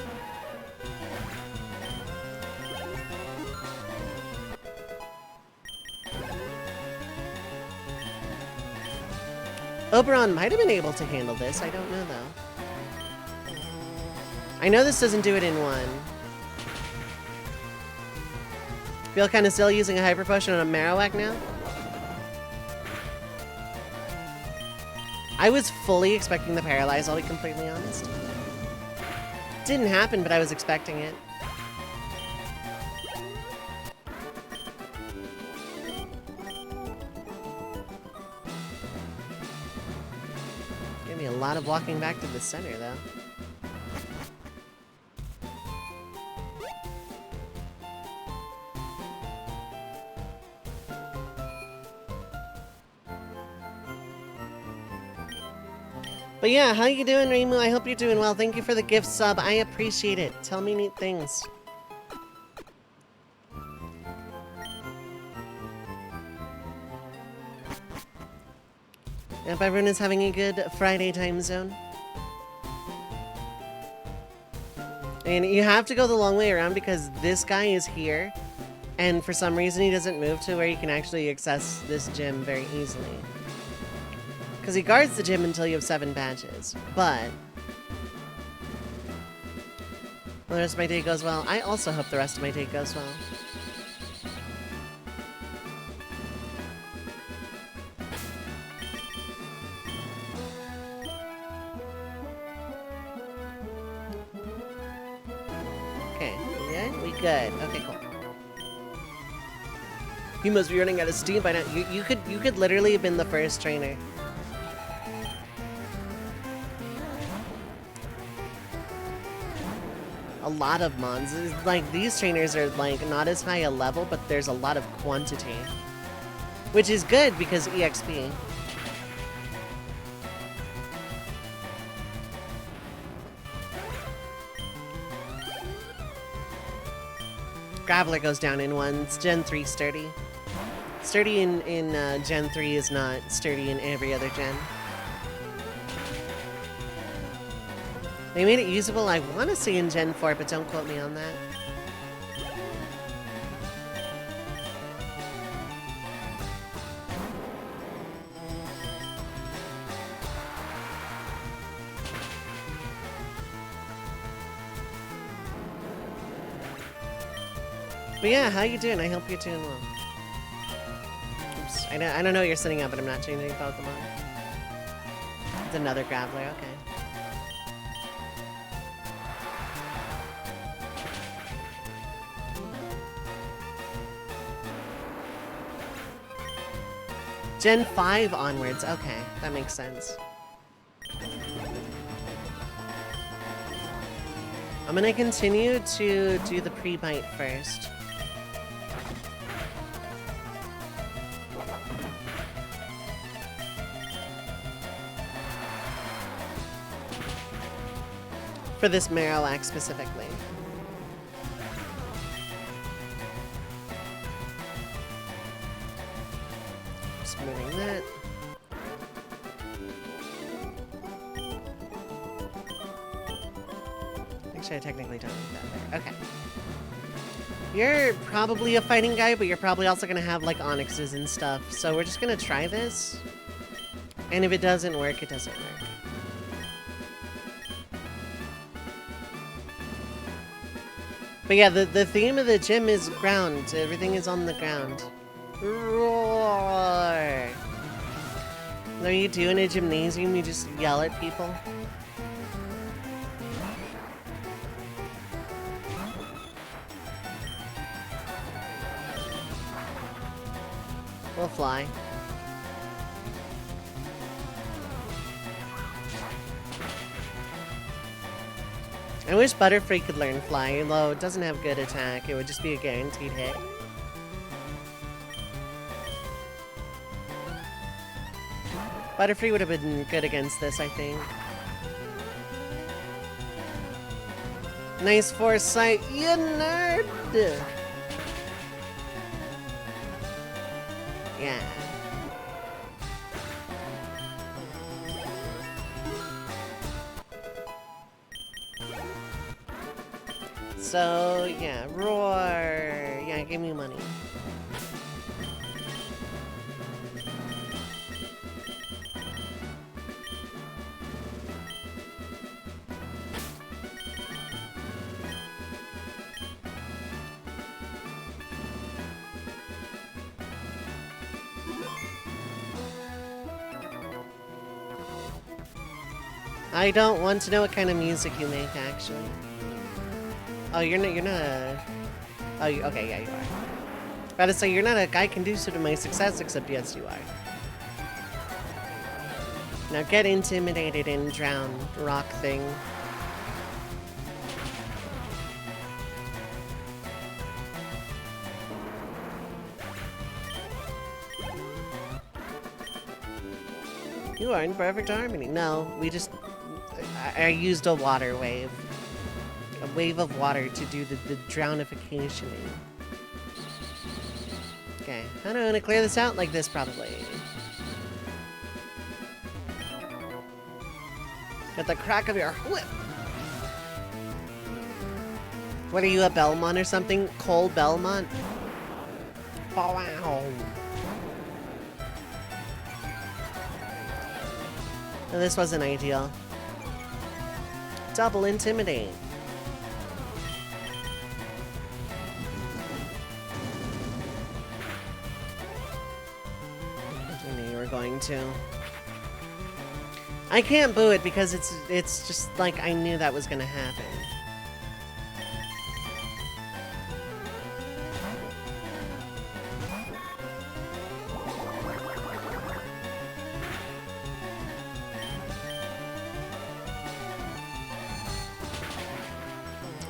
Oberon might have been able to handle this. I don't know, though. I know this doesn't do it in 1. Feel kind of silly using a Hyper Potion on a Marowak now? I was fully expecting the Paralyze, I'll be completely honest. Didn't happen, but I was expecting it. Gave me a lot of walking back to the center, though. But yeah, how you doing, Reimu? I hope you're doing well. Thank you for the gift sub. I appreciate it. Tell me neat things. Yep, everyone is having a good Friday time zone. And you have to go the long way around because this guy is here. And for some reason he doesn't move to where you can actually access this gym very easily. Because he guards the gym until you have 7 badges, but... well, the rest of my day goes well. I also hope the rest of my day goes well. Okay, we good? We good. Okay, cool. You must be running out of steam by now. You could literally have been the first trainer. a lot of mons. It's like, these trainers are, like, not as high a level, but there's a lot of quantity. Which is good, because EXP. Graveler goes down in one. It's Gen 3 sturdy. Sturdy in Gen 3 is not sturdy in every other gen. They made it usable, I want to say in Gen 4, but don't quote me on that. But yeah, how you doing? I hope you're doing well. Oops, I don't know what you're setting up, but I'm not changing Pokemon. It's another Graveler, okay. Gen 5 onwards, okay, that makes sense. I'm gonna continue to do the pre-bite first. For this Marowak specifically. Just moving that. Actually, I technically don't need that there. Okay. You're probably a fighting guy, but you're probably also gonna have like Onyxes and stuff. So we're just gonna try this. And if it doesn't work, it doesn't work. But yeah, the theme of the gym is ground. Everything is on the ground. Roar! What do you do in a gymnasium? You just yell at people? We'll fly. I wish Butterfree could learn fly, although it doesn't have good attack. It would just be a guaranteed hit. Butterfree would have been good against this, I think. Nice foresight, you nerd! Yeah. So, yeah, roar! Yeah, give me money. I don't want to know what kind of music you make, actually. Oh, you're not a... Oh, okay, yeah, you are. About to say, you're not a guy conducive to my success, except yes, you are. Now get intimidated and drown, rock thing. You are in perfect harmony. No, we just... I used a water wave. A wave of water to do the drownification. Okay, I'm gonna clear this out like this, probably. At the crack of your whip. What are you, a Belmont or something? Cole Belmont? Oh, wow. No, this wasn't ideal. Double intimidate. I knew you were going to. I can't boo it because it's just like I knew that was gonna happen.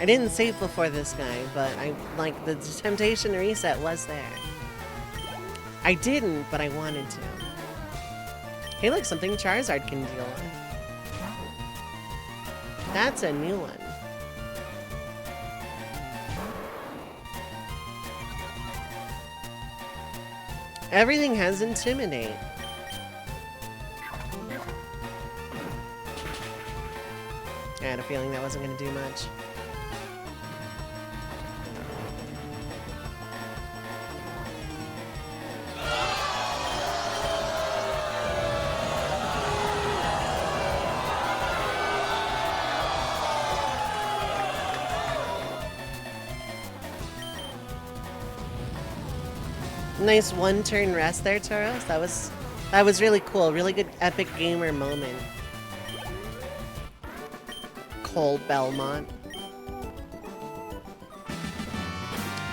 I didn't save before this guy, but like the temptation to reset was there. I didn't, but I wanted to. Hey, look, something Charizard can deal with. That's a new one. Everything has Intimidate. I had a feeling that wasn't going to do much. Nice one-turn rest there, Tauros. That was really cool. Really good epic gamer moment. Cole Belmont.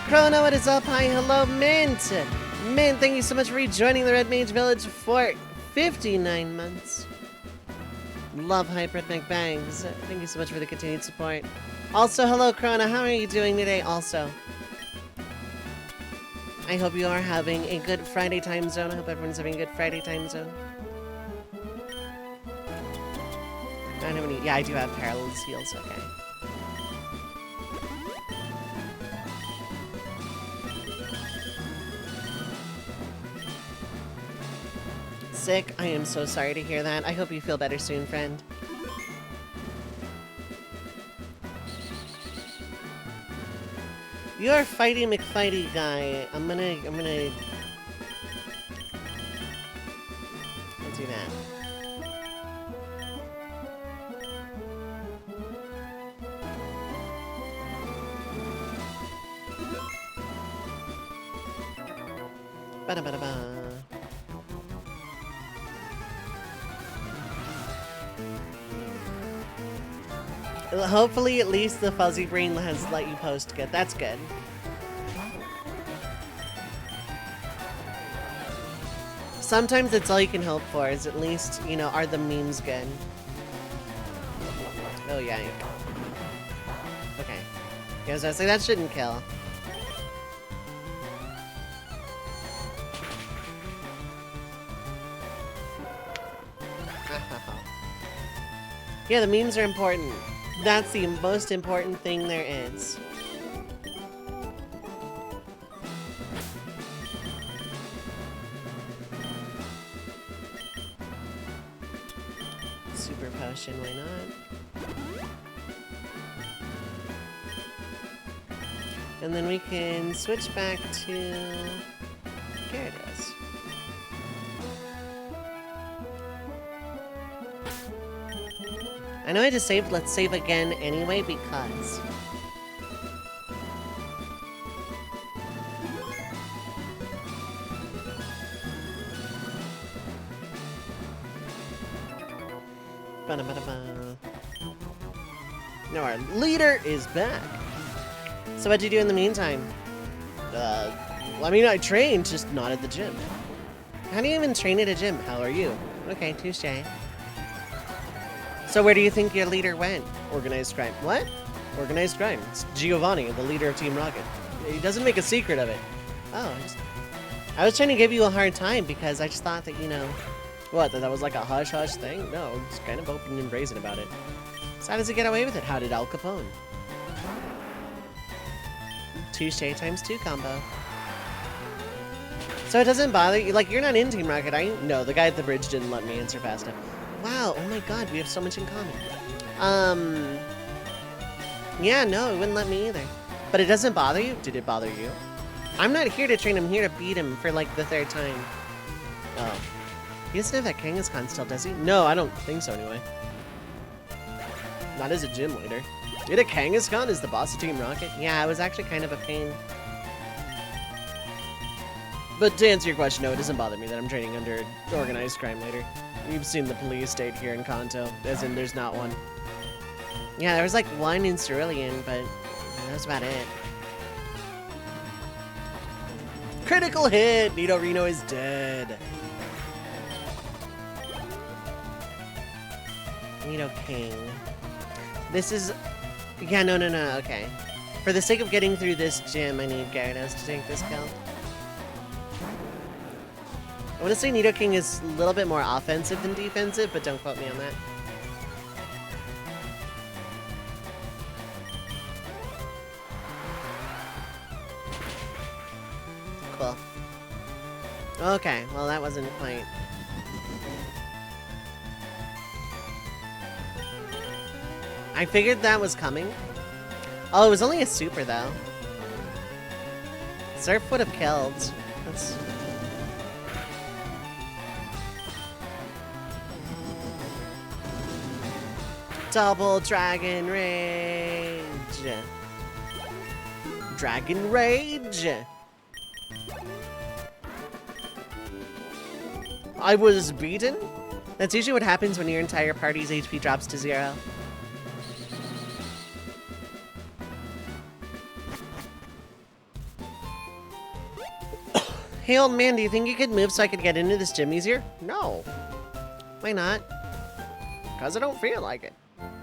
Chrono, what is up? Hi, hello, Mint! Mint, thank you so much for rejoining the Red Mage Village for 59 months. Love Hyper McBangs. Thank you so much for the continued support. Also, hello, Chrono. How are you doing today? Also, I hope you are having a good Friday time zone. I hope everyone's having a good Friday time zone. I don't have any. Yeah, I do have parallel seals. Okay. Sick. I am so sorry to hear that. I hope you feel better soon, friend. You're Fighty McFighty guy. I'm gonna. Let's do that. Ba-da-ba-da-ba. Hopefully, at least the fuzzy brain has let you post good. That's good. Sometimes it's all you can hope for, is at least, you know, are the memes good? Oh, yeah. Okay. Yeah, I was gonna say, that shouldn't kill. Yeah, the memes are important. That's the most important thing there is. Super potion, why not? And then we can switch back to Gyarados. I know I just saved. Let's save again anyway, because... Ba-da-ba-da-ba. Now our leader is back. So what'd you do in the meantime? I mean, I trained, just not at the gym. How do you even train at a gym? How are you? Okay, touche. So where do you think your leader went? Organized crime. What? Organized crime. It's Giovanni, the leader of Team Rocket. He doesn't make a secret of it. Oh, I was trying to give you a hard time because I just thought that, you know... What, that was like a hush-hush thing? No, it's kind of open and brazen about it. So how does he get away with it? How did Al Capone? Touche times 2 combo. So it doesn't bother you? Like, you're not in Team Rocket, are you? No, the guy at the bridge didn't let me answer fast enough. Wow, oh my god, we have so much in common. Yeah, no, it wouldn't let me either. But it doesn't bother you? Did it bother you? I'm not here to train him, I'm here to beat him for like the 3rd time. Oh. He doesn't have that Kangaskhan still, does he? No, I don't think so anyway. Not as a gym leader. Did a Kangaskhan is the boss of Team Rocket? Yeah, it was actually kind of a pain. But to answer your question, no, it doesn't bother me that I'm training under organized crime leader. You've seen the police state here in Kanto, as in there's not one. Yeah, there was like one in Cerulean, but that was about it. Critical hit! Nidorino is dead. Nido King. This is Yeah, no, okay. For the sake of getting through this gym, I need Gyarados to take this kill. I want to say Nidoking is a little bit more offensive than defensive, but don't quote me on that. Cool. Okay, well that wasn't quite... I figured that was coming. Oh, it was only a super though. Surf would have killed. That's... Double Dragon Rage! Dragon Rage! I was beaten? That's usually what happens when your entire party's HP drops to 0. Hey old man, do you think you could move so I could get into this gym easier? No. Why not? Because I don't feel like it.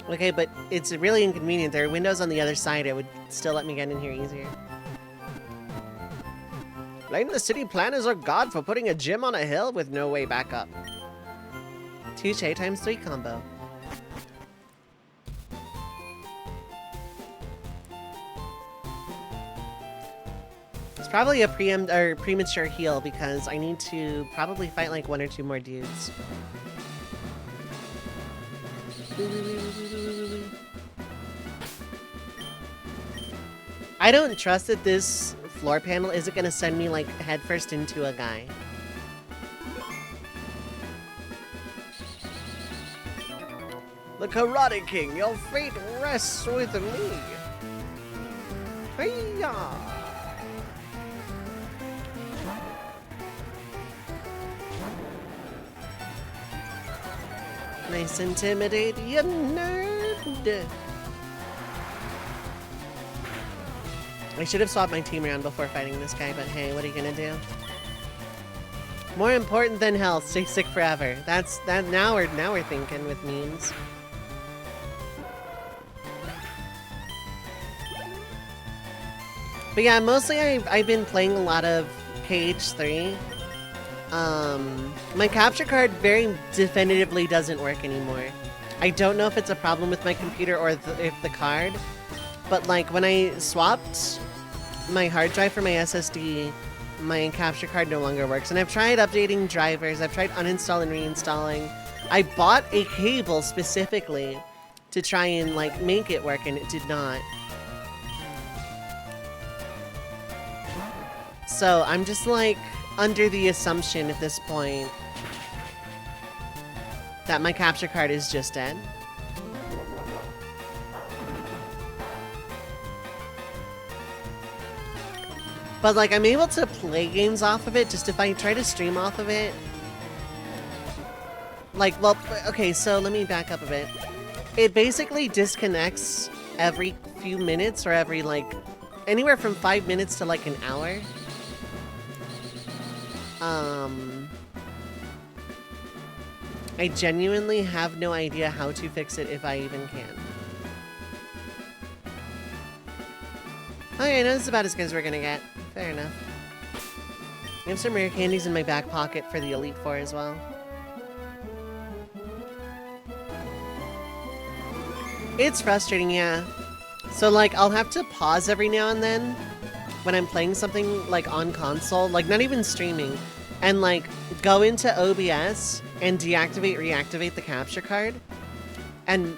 Okay, but it's really inconvenient. There are windows on the other side. It would still let me get in here easier. Blame the city planners or God for putting a gym on a hill with no way back up. Touche times 3 combo. It's probably a premature heal because I need to probably fight like 1 or 2 more dudes. I don't trust that this floor panel isn't gonna send me like headfirst into a guy. The Karate King, your fate rests with me. Hey-ya! Nice intimidate, you nerd! I should have swapped my team around before fighting this guy, but hey, what are you gonna do? More important than health, stay sick forever. That's that. Now we're thinking with memes. But yeah, mostly I've been playing a lot of KH3. My capture card very definitively doesn't work anymore. I don't know if it's a problem with my computer or if the card, but like when I swapped my hard drive for my SSD, my capture card no longer works. And I've tried updating drivers, I've tried uninstalling and reinstalling. I bought a cable specifically to try and like make it work, and it did not. So I'm just like under the assumption at this point that my capture card is just dead. But like I'm able to play games off of it, just if I try to stream off of it. Like, well, okay, so let me back up a bit. It basically disconnects every few minutes, or every like, anywhere from 5 minutes to like an hour. I genuinely have no idea how to fix it if I even can. Okay, I know this is about as good as we're gonna get. Fair enough. I have some rare candies in my back pocket for the Elite Four as well. It's frustrating, yeah. So like, I'll have to pause every now and then when I'm playing something like on console, like not even streaming, and like go into OBS and reactivate the capture card. And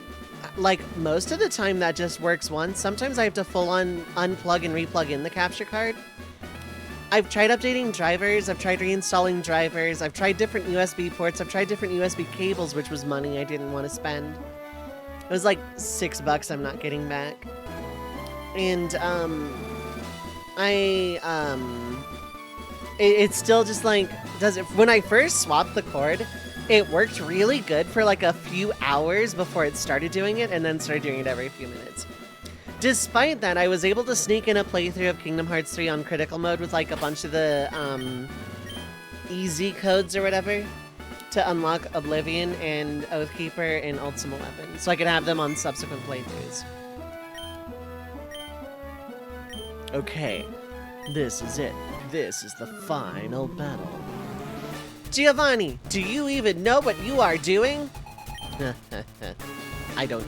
like most of the time that just works once. Sometimes I have to full on unplug and replug in the capture card. I've tried updating drivers, I've tried reinstalling drivers, I've tried different USB ports, I've tried different USB cables, which was money I didn't want to spend. It was like $6 I'm not getting back. And it's still just like, when I first swapped the cord, it worked really good for like a few hours before it started doing it, and then started doing it every few minutes. Despite that, I was able to sneak in a playthrough of Kingdom Hearts 3 on critical mode with like a bunch of the easy codes or whatever to unlock Oblivion and Oathkeeper and Ultima Weapon, so I could have them on subsequent playthroughs. Okay, this is it. This is the final battle. Giovanni, do you even know what you are doing? I don't.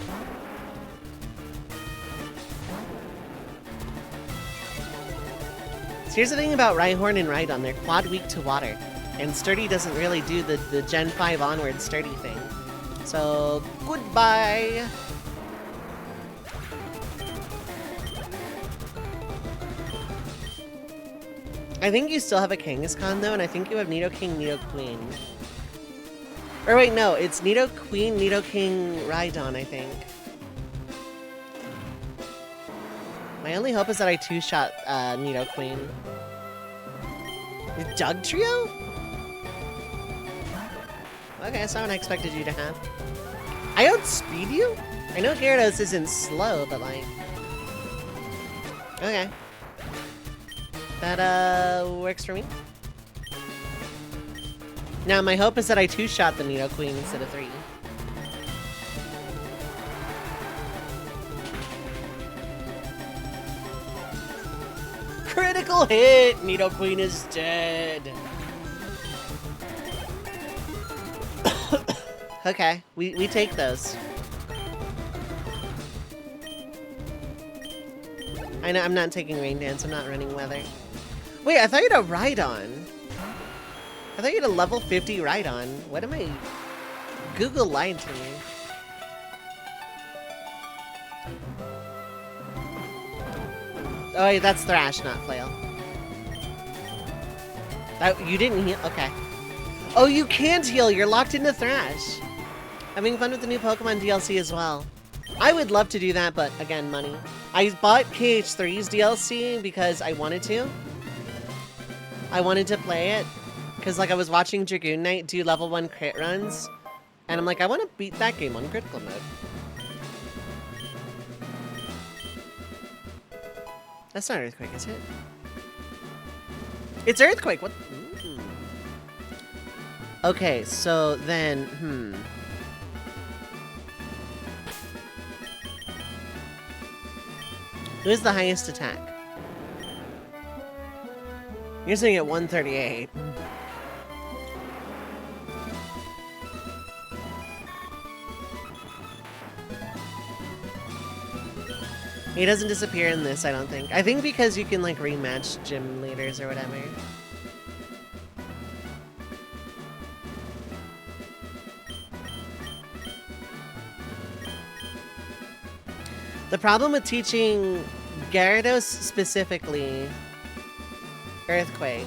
So here's the thing about Rhyhorn and Rhydon, they're quad weak to water. And Sturdy doesn't really do the Gen 5 onward Sturdy thing. So, goodbye! I think you still have a Kangaskhan though, and I think you have Nidoking, Nidoqueen. Or wait, no, it's Nidoqueen, Nidoking, Rhydon, I think. My only hope is that I two-shot Nidoqueen. Doug Trio? Okay, that's not what I expected you to have. I outspeed you? I know Gyarados isn't slow, but like... Okay. That, works for me. Now, my hope is that I two-shot the Nidoqueen instead of 3. Critical hit! Nidoqueen is dead. Okay, we take those. I know I'm not taking Rain Dance, I'm not running Weather. Wait, I thought you had a Rhydon. I thought you had a level 50 Rhydon. What am I... Google lied to me. Oh, wait, that's Thrash, not Flail. You didn't heal? Okay. Oh, you can't heal! You're locked into Thrash! Having fun with the new Pokemon DLC as well. I would love to do that, but again, money. I bought KH3's DLC because I wanted to. I wanted to play it. Because, like, I was watching Dragoon Knight do level 1 crit runs. And I'm like, I want to beat that game on critical mode. That's not Earthquake, is it? It's Earthquake! What? Okay, so then, Who's the highest attack? You're saying at 138. He doesn't disappear in this, I don't think. I think because you can, like, rematch gym leaders or whatever. The problem with teaching Gyarados specifically Earthquake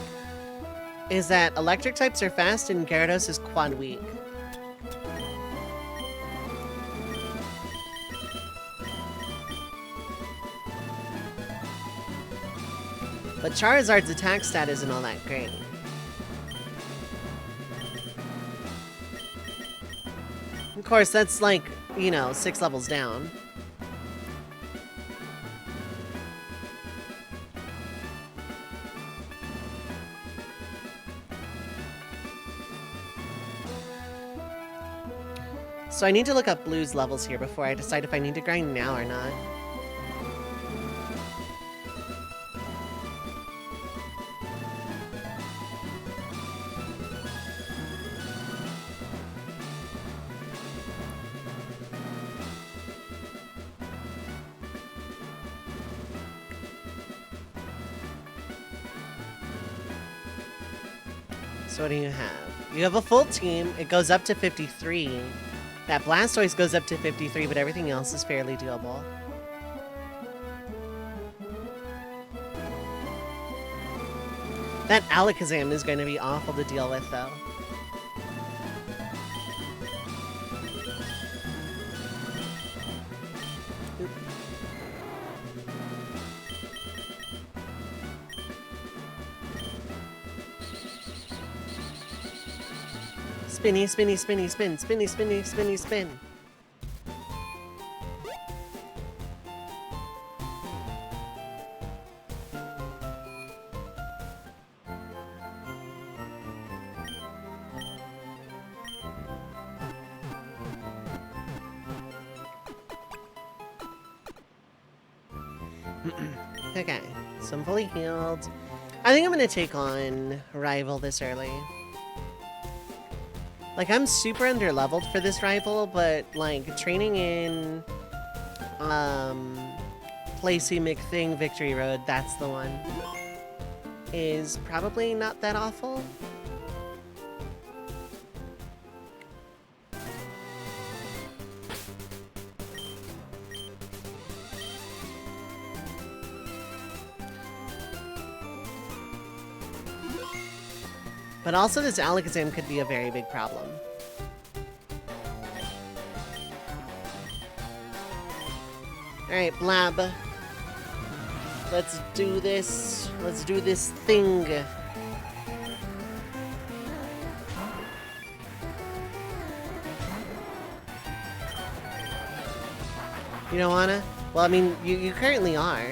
is that electric types are fast and Gyarados is quad weak. But Charizard's attack stat isn't all that great. Of course, that's like, you know, 6 levels down. So I need to look up Blue's levels here before I decide if I need to grind now or not. So what do you have? You have a full team. It goes up to 53. That Blastoise goes up to 53, but everything else is fairly doable. That Alakazam is going to be awful to deal with, though. Oop. Spinny, spinny, spinny, spin, spinny, spinny, spinny, spin. Okay, So I'm fully healed. I think I'm gonna take on Rival this early. Like, I'm super under-leveled for this Rival, but, like, training in, Placey McThing Victory Road, that's the one, is probably not that awful. But also this Alakazam could be a very big problem. Alright, Blab. Let's do this. Let's do this thing. You don't wanna? Well, I mean, you currently are.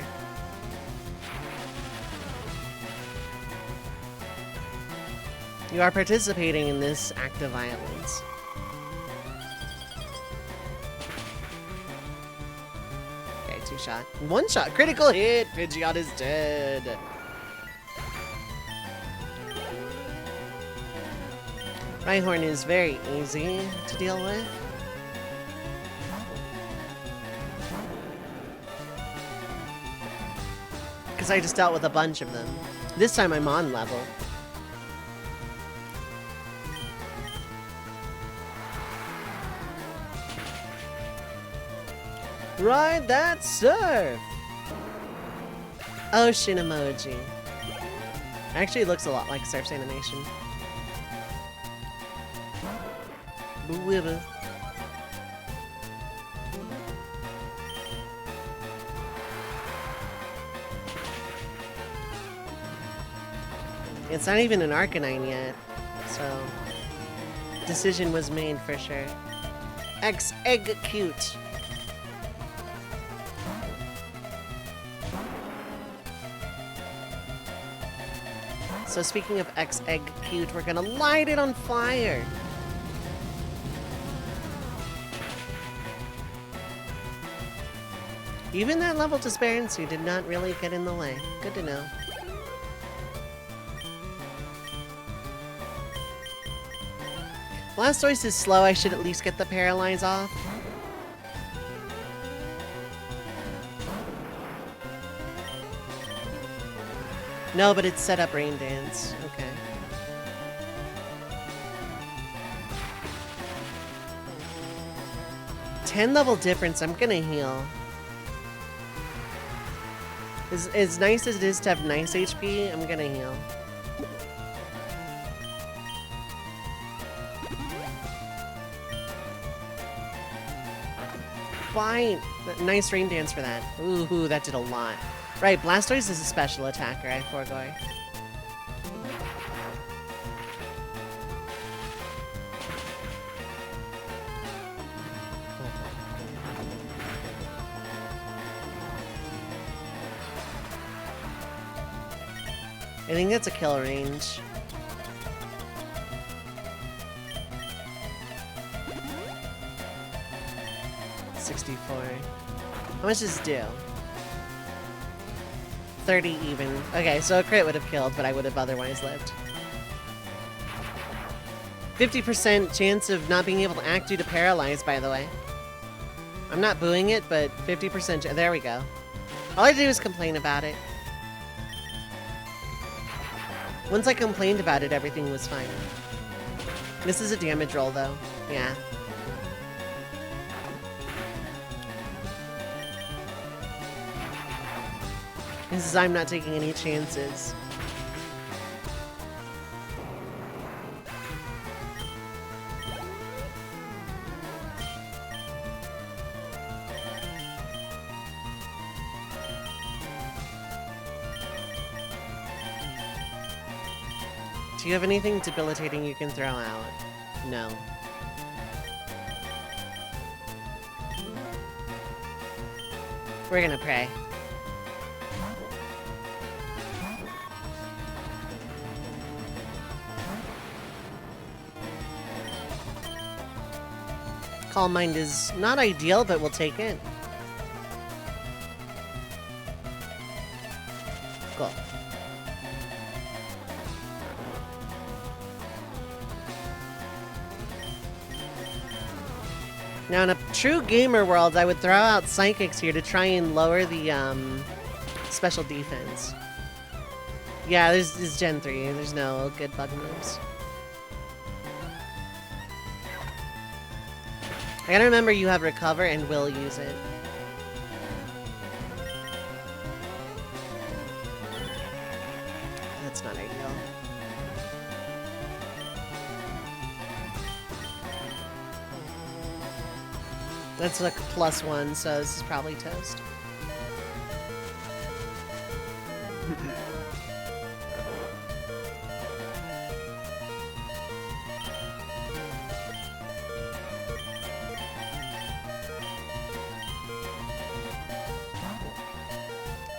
You are participating in this act of violence. Okay, 2-shot. 1-shot! Critical hit! Pidgeot is dead! Rhyhorn is very easy to deal with. Because I just dealt with a bunch of them. This time I'm on level. Ride that surf! Ocean emoji. Actually, it looks a lot like Surf's animation. Boo-wibba. It's not even an Arcanine yet, so decision was made for sure. Egg cute. So speaking of Egg cute, we're gonna light it on fire. Even that level disparity did not really get in the way. Good to know. Blastoise is slow, I should at least get the Paralyze off. No, but it's set up Rain Dance. Okay. $10 level difference, I'm gonna heal. As nice as it is to have nice HP, I'm gonna heal. Fine. Nice Rain Dance for that. Ooh, that did a lot. Right, Blastoise is a special attacker, I forgot. I think that's a kill range. $64. How much does it do? 30 even. Okay, so a crit would have killed, but I would have otherwise lived. 50% chance of not being able to act due to Paralyze, by the way. I'm not booing it, but 50%. There we go. All I had to do was complain about it. Once I complained about it, everything was fine. This is a damage roll, though. Yeah. This is I'm not taking any chances. Do you have anything debilitating you can throw out? No. We're gonna pray. Calm Mind is not ideal, but we'll take it. Now, in a true gamer world, I would throw out Psychics here to try and lower the special defense. Yeah, this is Gen 3. There's no good bug moves. I gotta remember you have Recover and will use it. That's not ideal. That's like a +1, so this is probably toast.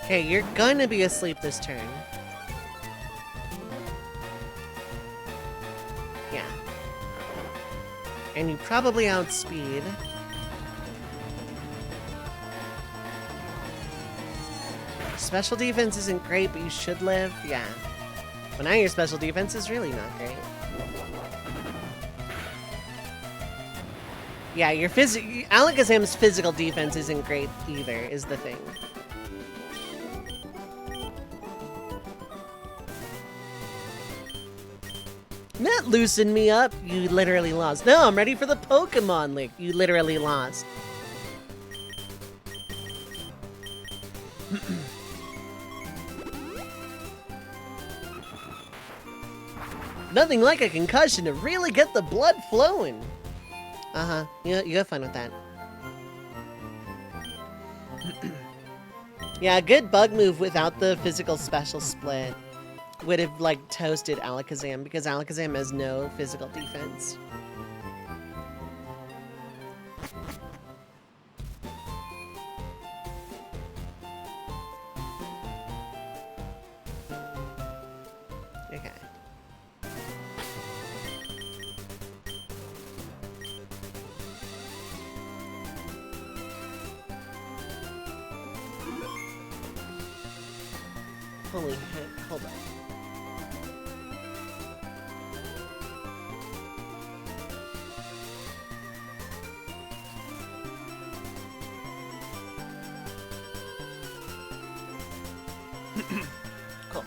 Okay, you're gonna be asleep this turn. Yeah. And you probably outspeed. Special defense isn't great, but you should live. Yeah. But now your special defense is really not great. Yeah, your Alakazam's physical defense isn't great either, is the thing. That loosened me up. You literally lost. No, I'm ready for the Pokemon League. You literally lost. Nothing like a concussion to really get the blood flowing. Uh-huh. You have fun with that. Yeah, a good bug move without the physical special split would have, like, toasted Alakazam, because Alakazam has no physical defense. Okay. Holy heck, hold on. Cool.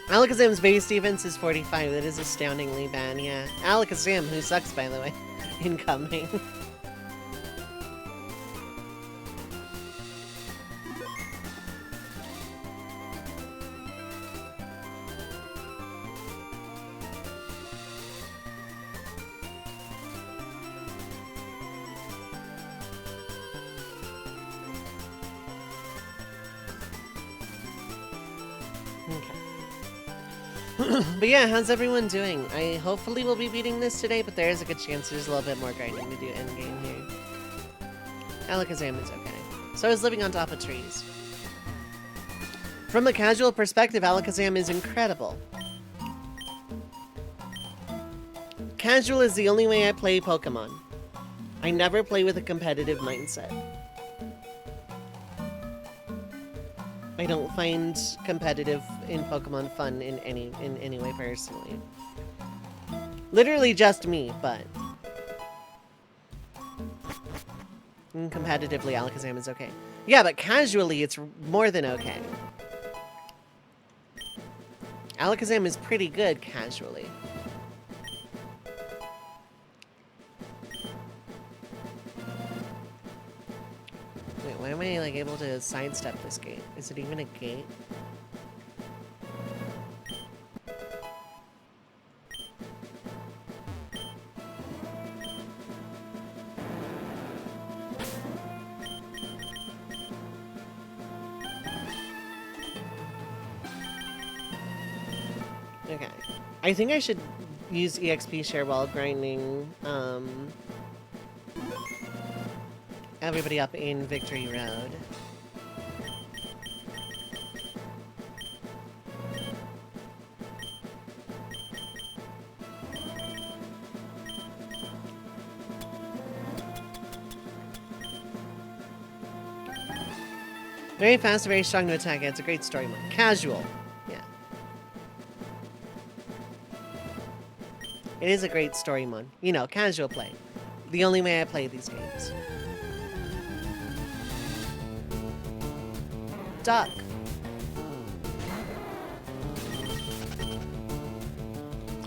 Alakazam's base defense is 45. That is astoundingly bad, yeah. Alakazam, who sucks, by the way, incoming. But yeah, how's everyone doing? I hopefully will be beating this today, but there is a good chance there's a little bit more grinding to do endgame here. Alakazam is okay. So is living on top of trees. From a casual perspective, Alakazam is incredible. Casual is the only way I play Pokemon. I never play with a competitive mindset. I don't find competitive in Pokemon fun in any way personally. Literally just me, but competitively Alakazam is okay. Yeah, but casually it's more than okay. Alakazam is pretty good casually. Wait, why am I like able to sidestep this gate? Is it even a gate? Okay. I think I should use EXP share while grinding everybody up in Victory Road. Very fast, very strong to attack. It's a great story mode. Casual. Yeah. It is a great story mon. You know, casual play. The only way I play these games. Duck.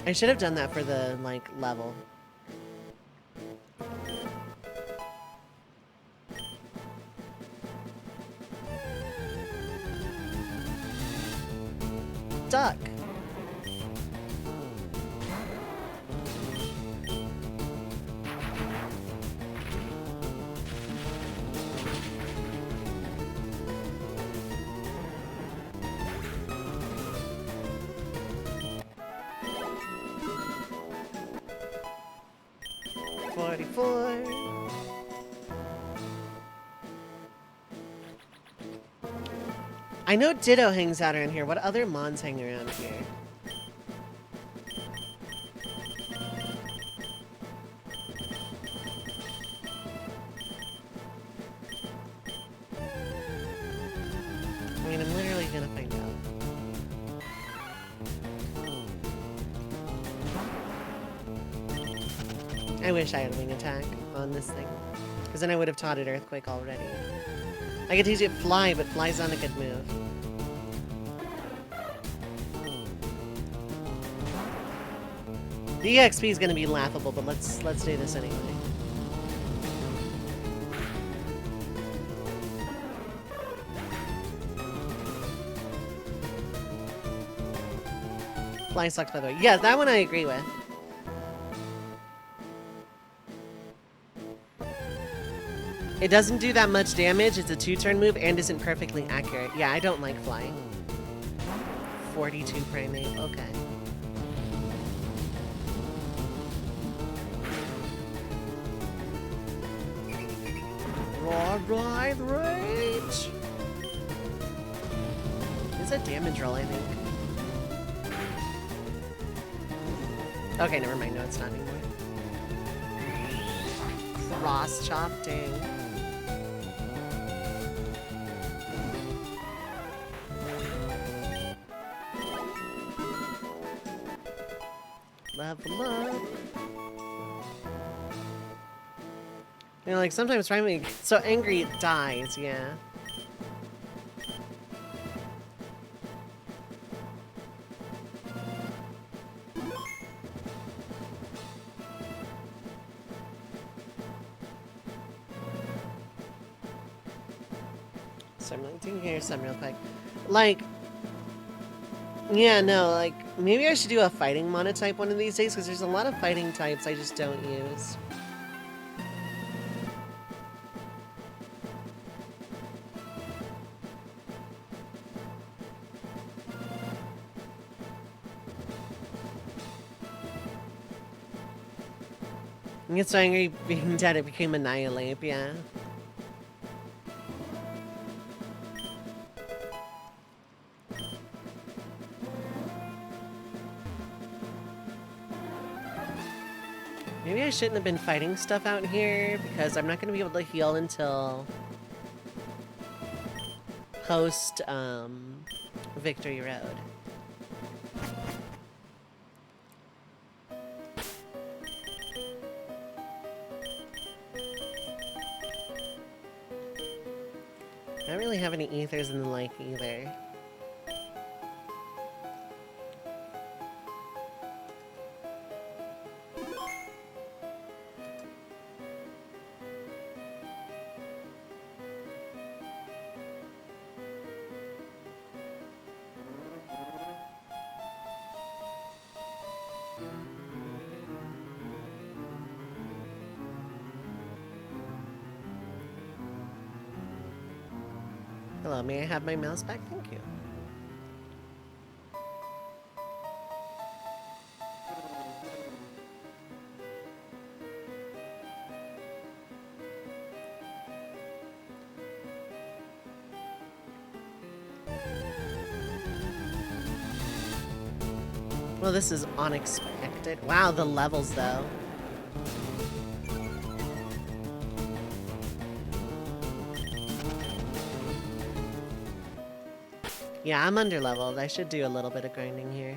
I should have done that for the, like, level. Duck. I know Ditto hangs out around here. What other mons hang around here? I mean, I'm literally gonna find out. I wish I had a wing attack on this thing. Because then I would have taught it Earthquake already. I could teach it Fly, but Fly's not a good move. The EXP is going to be laughable, but let's do this anyway. Fly sucks, by the way. Yeah, that one I agree with. It doesn't do that much damage, it's a 2-turn move, and isn't perfectly accurate. Yeah, I don't like flying. 42 primate, okay. Ride rage! It's a damage roll, I think. Okay, never mind, no it's not anymore. Cross chop, dang. Level up. You know, like, sometimes Primate gets so angry it dies, yeah. So I'm like taking care of some real quick. Like, yeah, no, like, maybe I should do a fighting monotype one of these days, because there's a lot of fighting types I just don't use. I get so angry being dead, it became Annihilate, yeah. Maybe I shouldn't have been fighting stuff out here, because I'm not going to be able to heal until post, Victory Road. I don't really have any ethers and the like either. Hello, may I have my mouse back? Thank you. Well, this is unexpected. Wow, the levels, though. Yeah, I'm under-leveled. I should do a little bit of grinding here.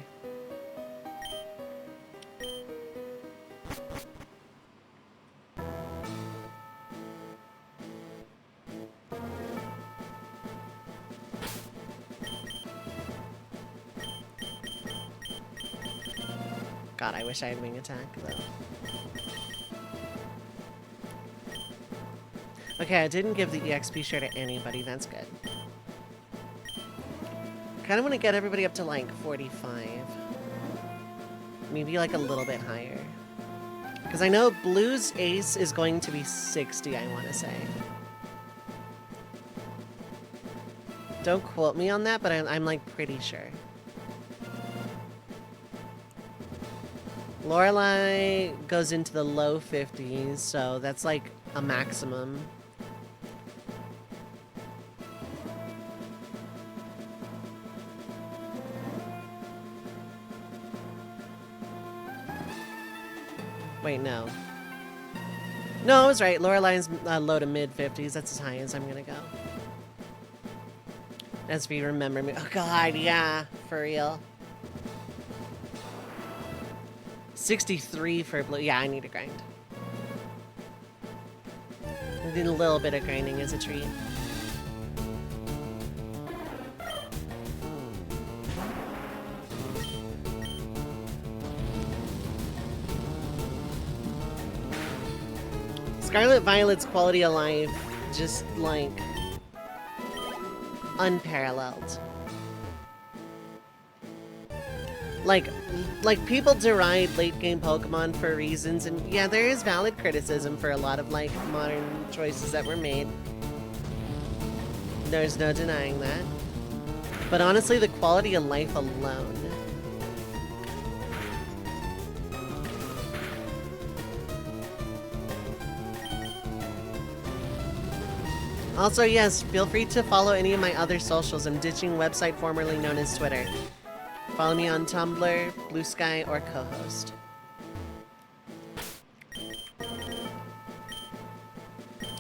God, I wish I had wing attack, though. Okay, I didn't give the EXP share to anybody. That's good. Kind of want to get everybody up to, like, 45. Maybe, like, a little bit higher. Because I know Blue's ace is going to be 60, I want to say. Don't quote me on that, but I'm like, pretty sure. Lorelei goes into the low 50s, so that's, like, a maximum. Wait, no. No, I was right. Lorelei's low to mid 50s. That's as high as I'm gonna go. As we remember me. Oh god, yeah, for real. 63 for blue. Yeah, I need to grind. I need a little bit of grinding as a treat. Scarlet Violet's quality of life, just like unparalleled. Like people deride late game Pokemon for reasons, and yeah, there is valid criticism for a lot of like modern choices that were made. There's no denying that. But honestly, the quality of life alone. Also, yes, feel free to follow any of my other socials. I'm ditching website formerly known as Twitter. Follow me on Tumblr, Blue Sky, or Co-host.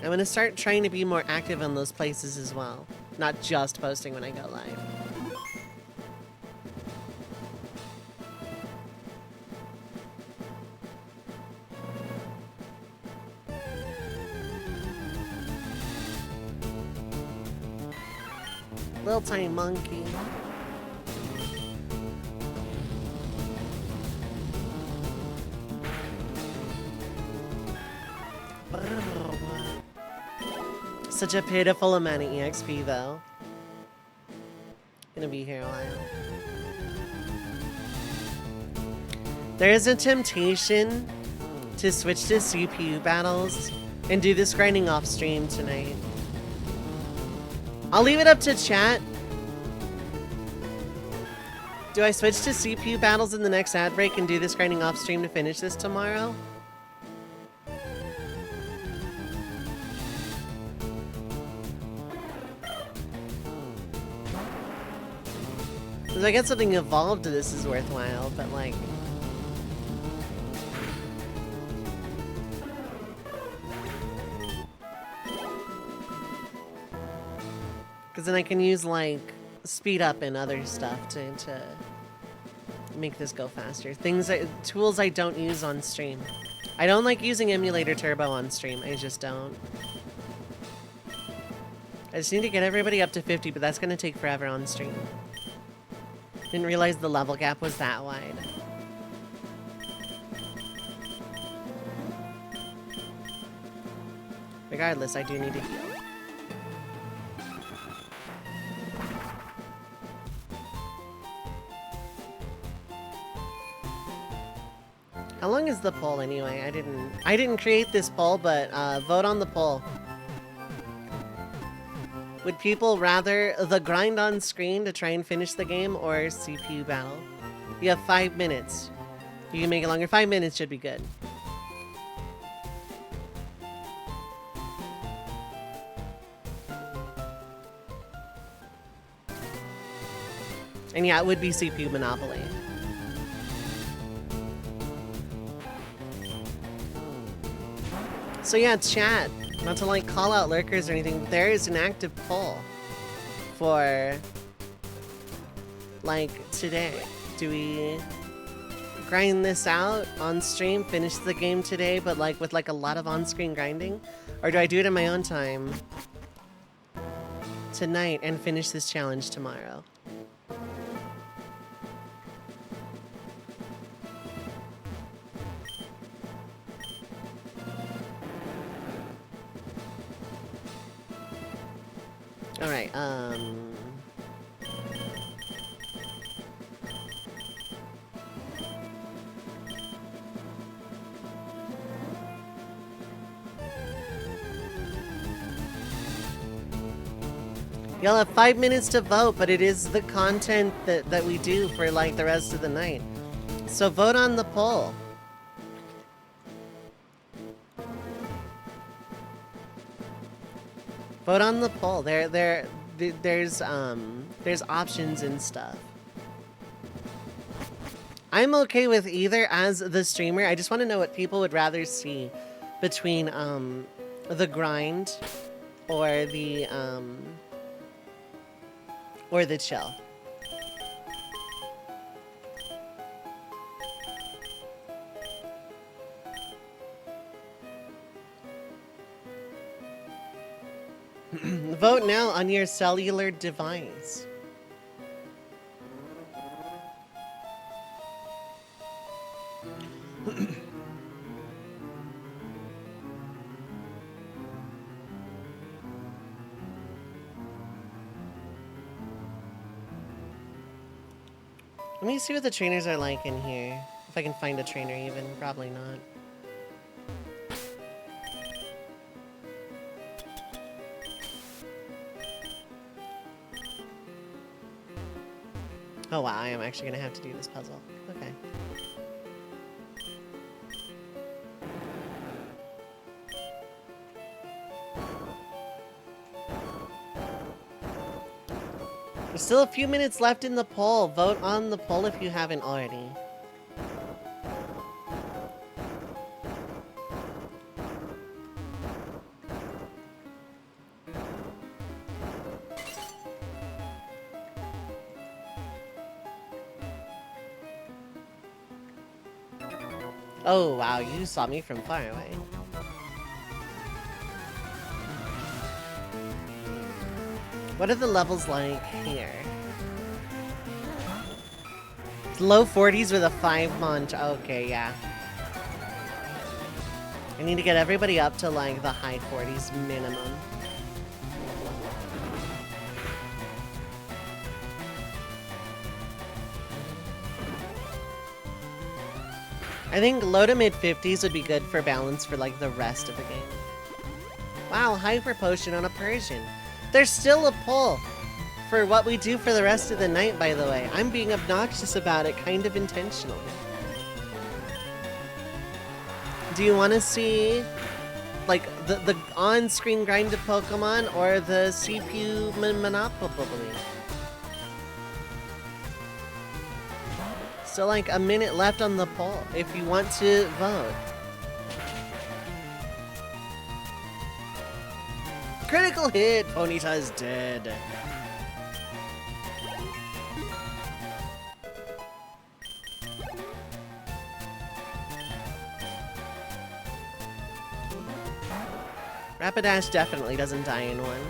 I'm going to start trying to be more active on those places as well. Not just posting when I go live. Little tiny monkey. Such a pitiful amount of EXP though. Gonna be here a while. There is a temptation to switch to CPU battles and do this grinding off stream tonight. I'll leave it up to chat. Do I switch to CPU battles in the next ad break and do this grinding off stream to finish this tomorrow? Because I guess something evolved to this is worthwhile, but like... Because then I can use, like, speed up and other stuff to make this go faster. Tools I don't use on stream. I don't like using Emulator Turbo on stream. I just don't. I just need to get everybody up to 50, but that's going to take forever on stream. Didn't realize the level gap was that wide. Regardless, I do need to heal. How long is the poll anyway? I didn't create this poll, but vote on the poll. Would people rather the grind on screen to try and finish the game or CPU battle? You have 5 minutes. You can make it longer. 5 minutes should be good. And yeah, it would be CPU Monopoly. So yeah, chat. Not to like call out lurkers or anything, there is an active poll for like today. Do we grind this out on stream, finish the game today, but like with like a lot of on-screen grinding? Or do I do it in my own time tonight and finish this challenge tomorrow? Alright, you'll have 5 minutes to vote, but it is the content that we do for, like, the rest of the night. So vote on the poll. Vote on the poll. There's options and stuff. I'm okay with either as the streamer. I just want to know what people would rather see between the grind or the chill. Vote now on your cellular device. Let me see what the trainers are like in here. If I can find a trainer even. Probably not. Oh wow, I am actually gonna have to do this puzzle. Okay. There's still a few minutes left in the poll. Vote on the poll if you haven't already. Oh wow, you saw me from far away. What are the levels like here? Low 40s with a 5 month. Okay, yeah. I need to get everybody up to like the high 40s minimum. I think low to mid 50s would be good for balance for like the rest of the game. Wow, Hyper Potion on a Persian. There's still a poll for what we do for the rest of the night, by the way. I'm being obnoxious about it, kind of intentionally. Do you want to see like the on-screen grinded Pokemon or the CPU Monopoly? Still like a minute left on the poll if you want to vote. Critical hit! Ponyta is dead. Rapidash definitely doesn't die in one.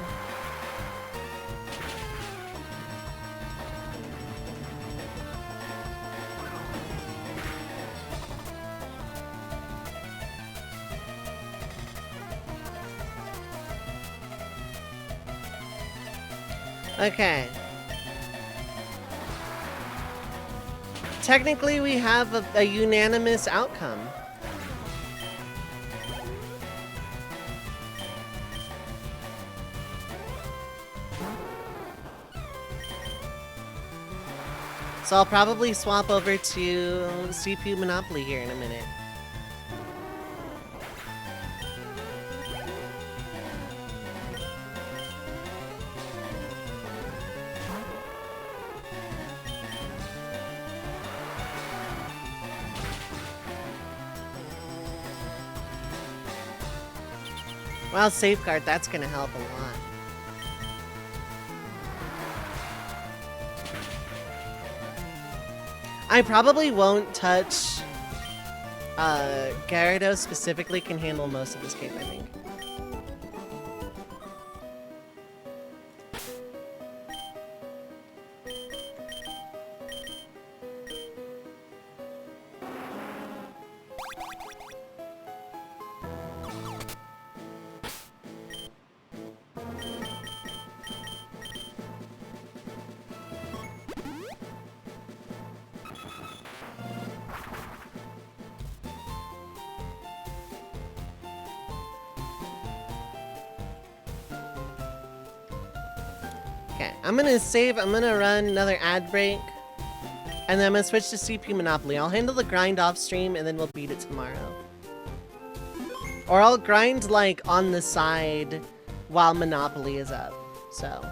Okay. Technically, we have a unanimous outcome. So I'll probably swap over to CPU Monopoly here in a minute. Well, Safeguard, that's gonna help a lot. I probably won't touch Gyarados specifically, can handle most of this game, I think. Okay, I'm gonna save. I'm gonna run another ad break. And then I'm gonna switch to CP Monopoly. I'll handle the grind off stream and then we'll beat it tomorrow. Or I'll grind like on the side while Monopoly is up. So.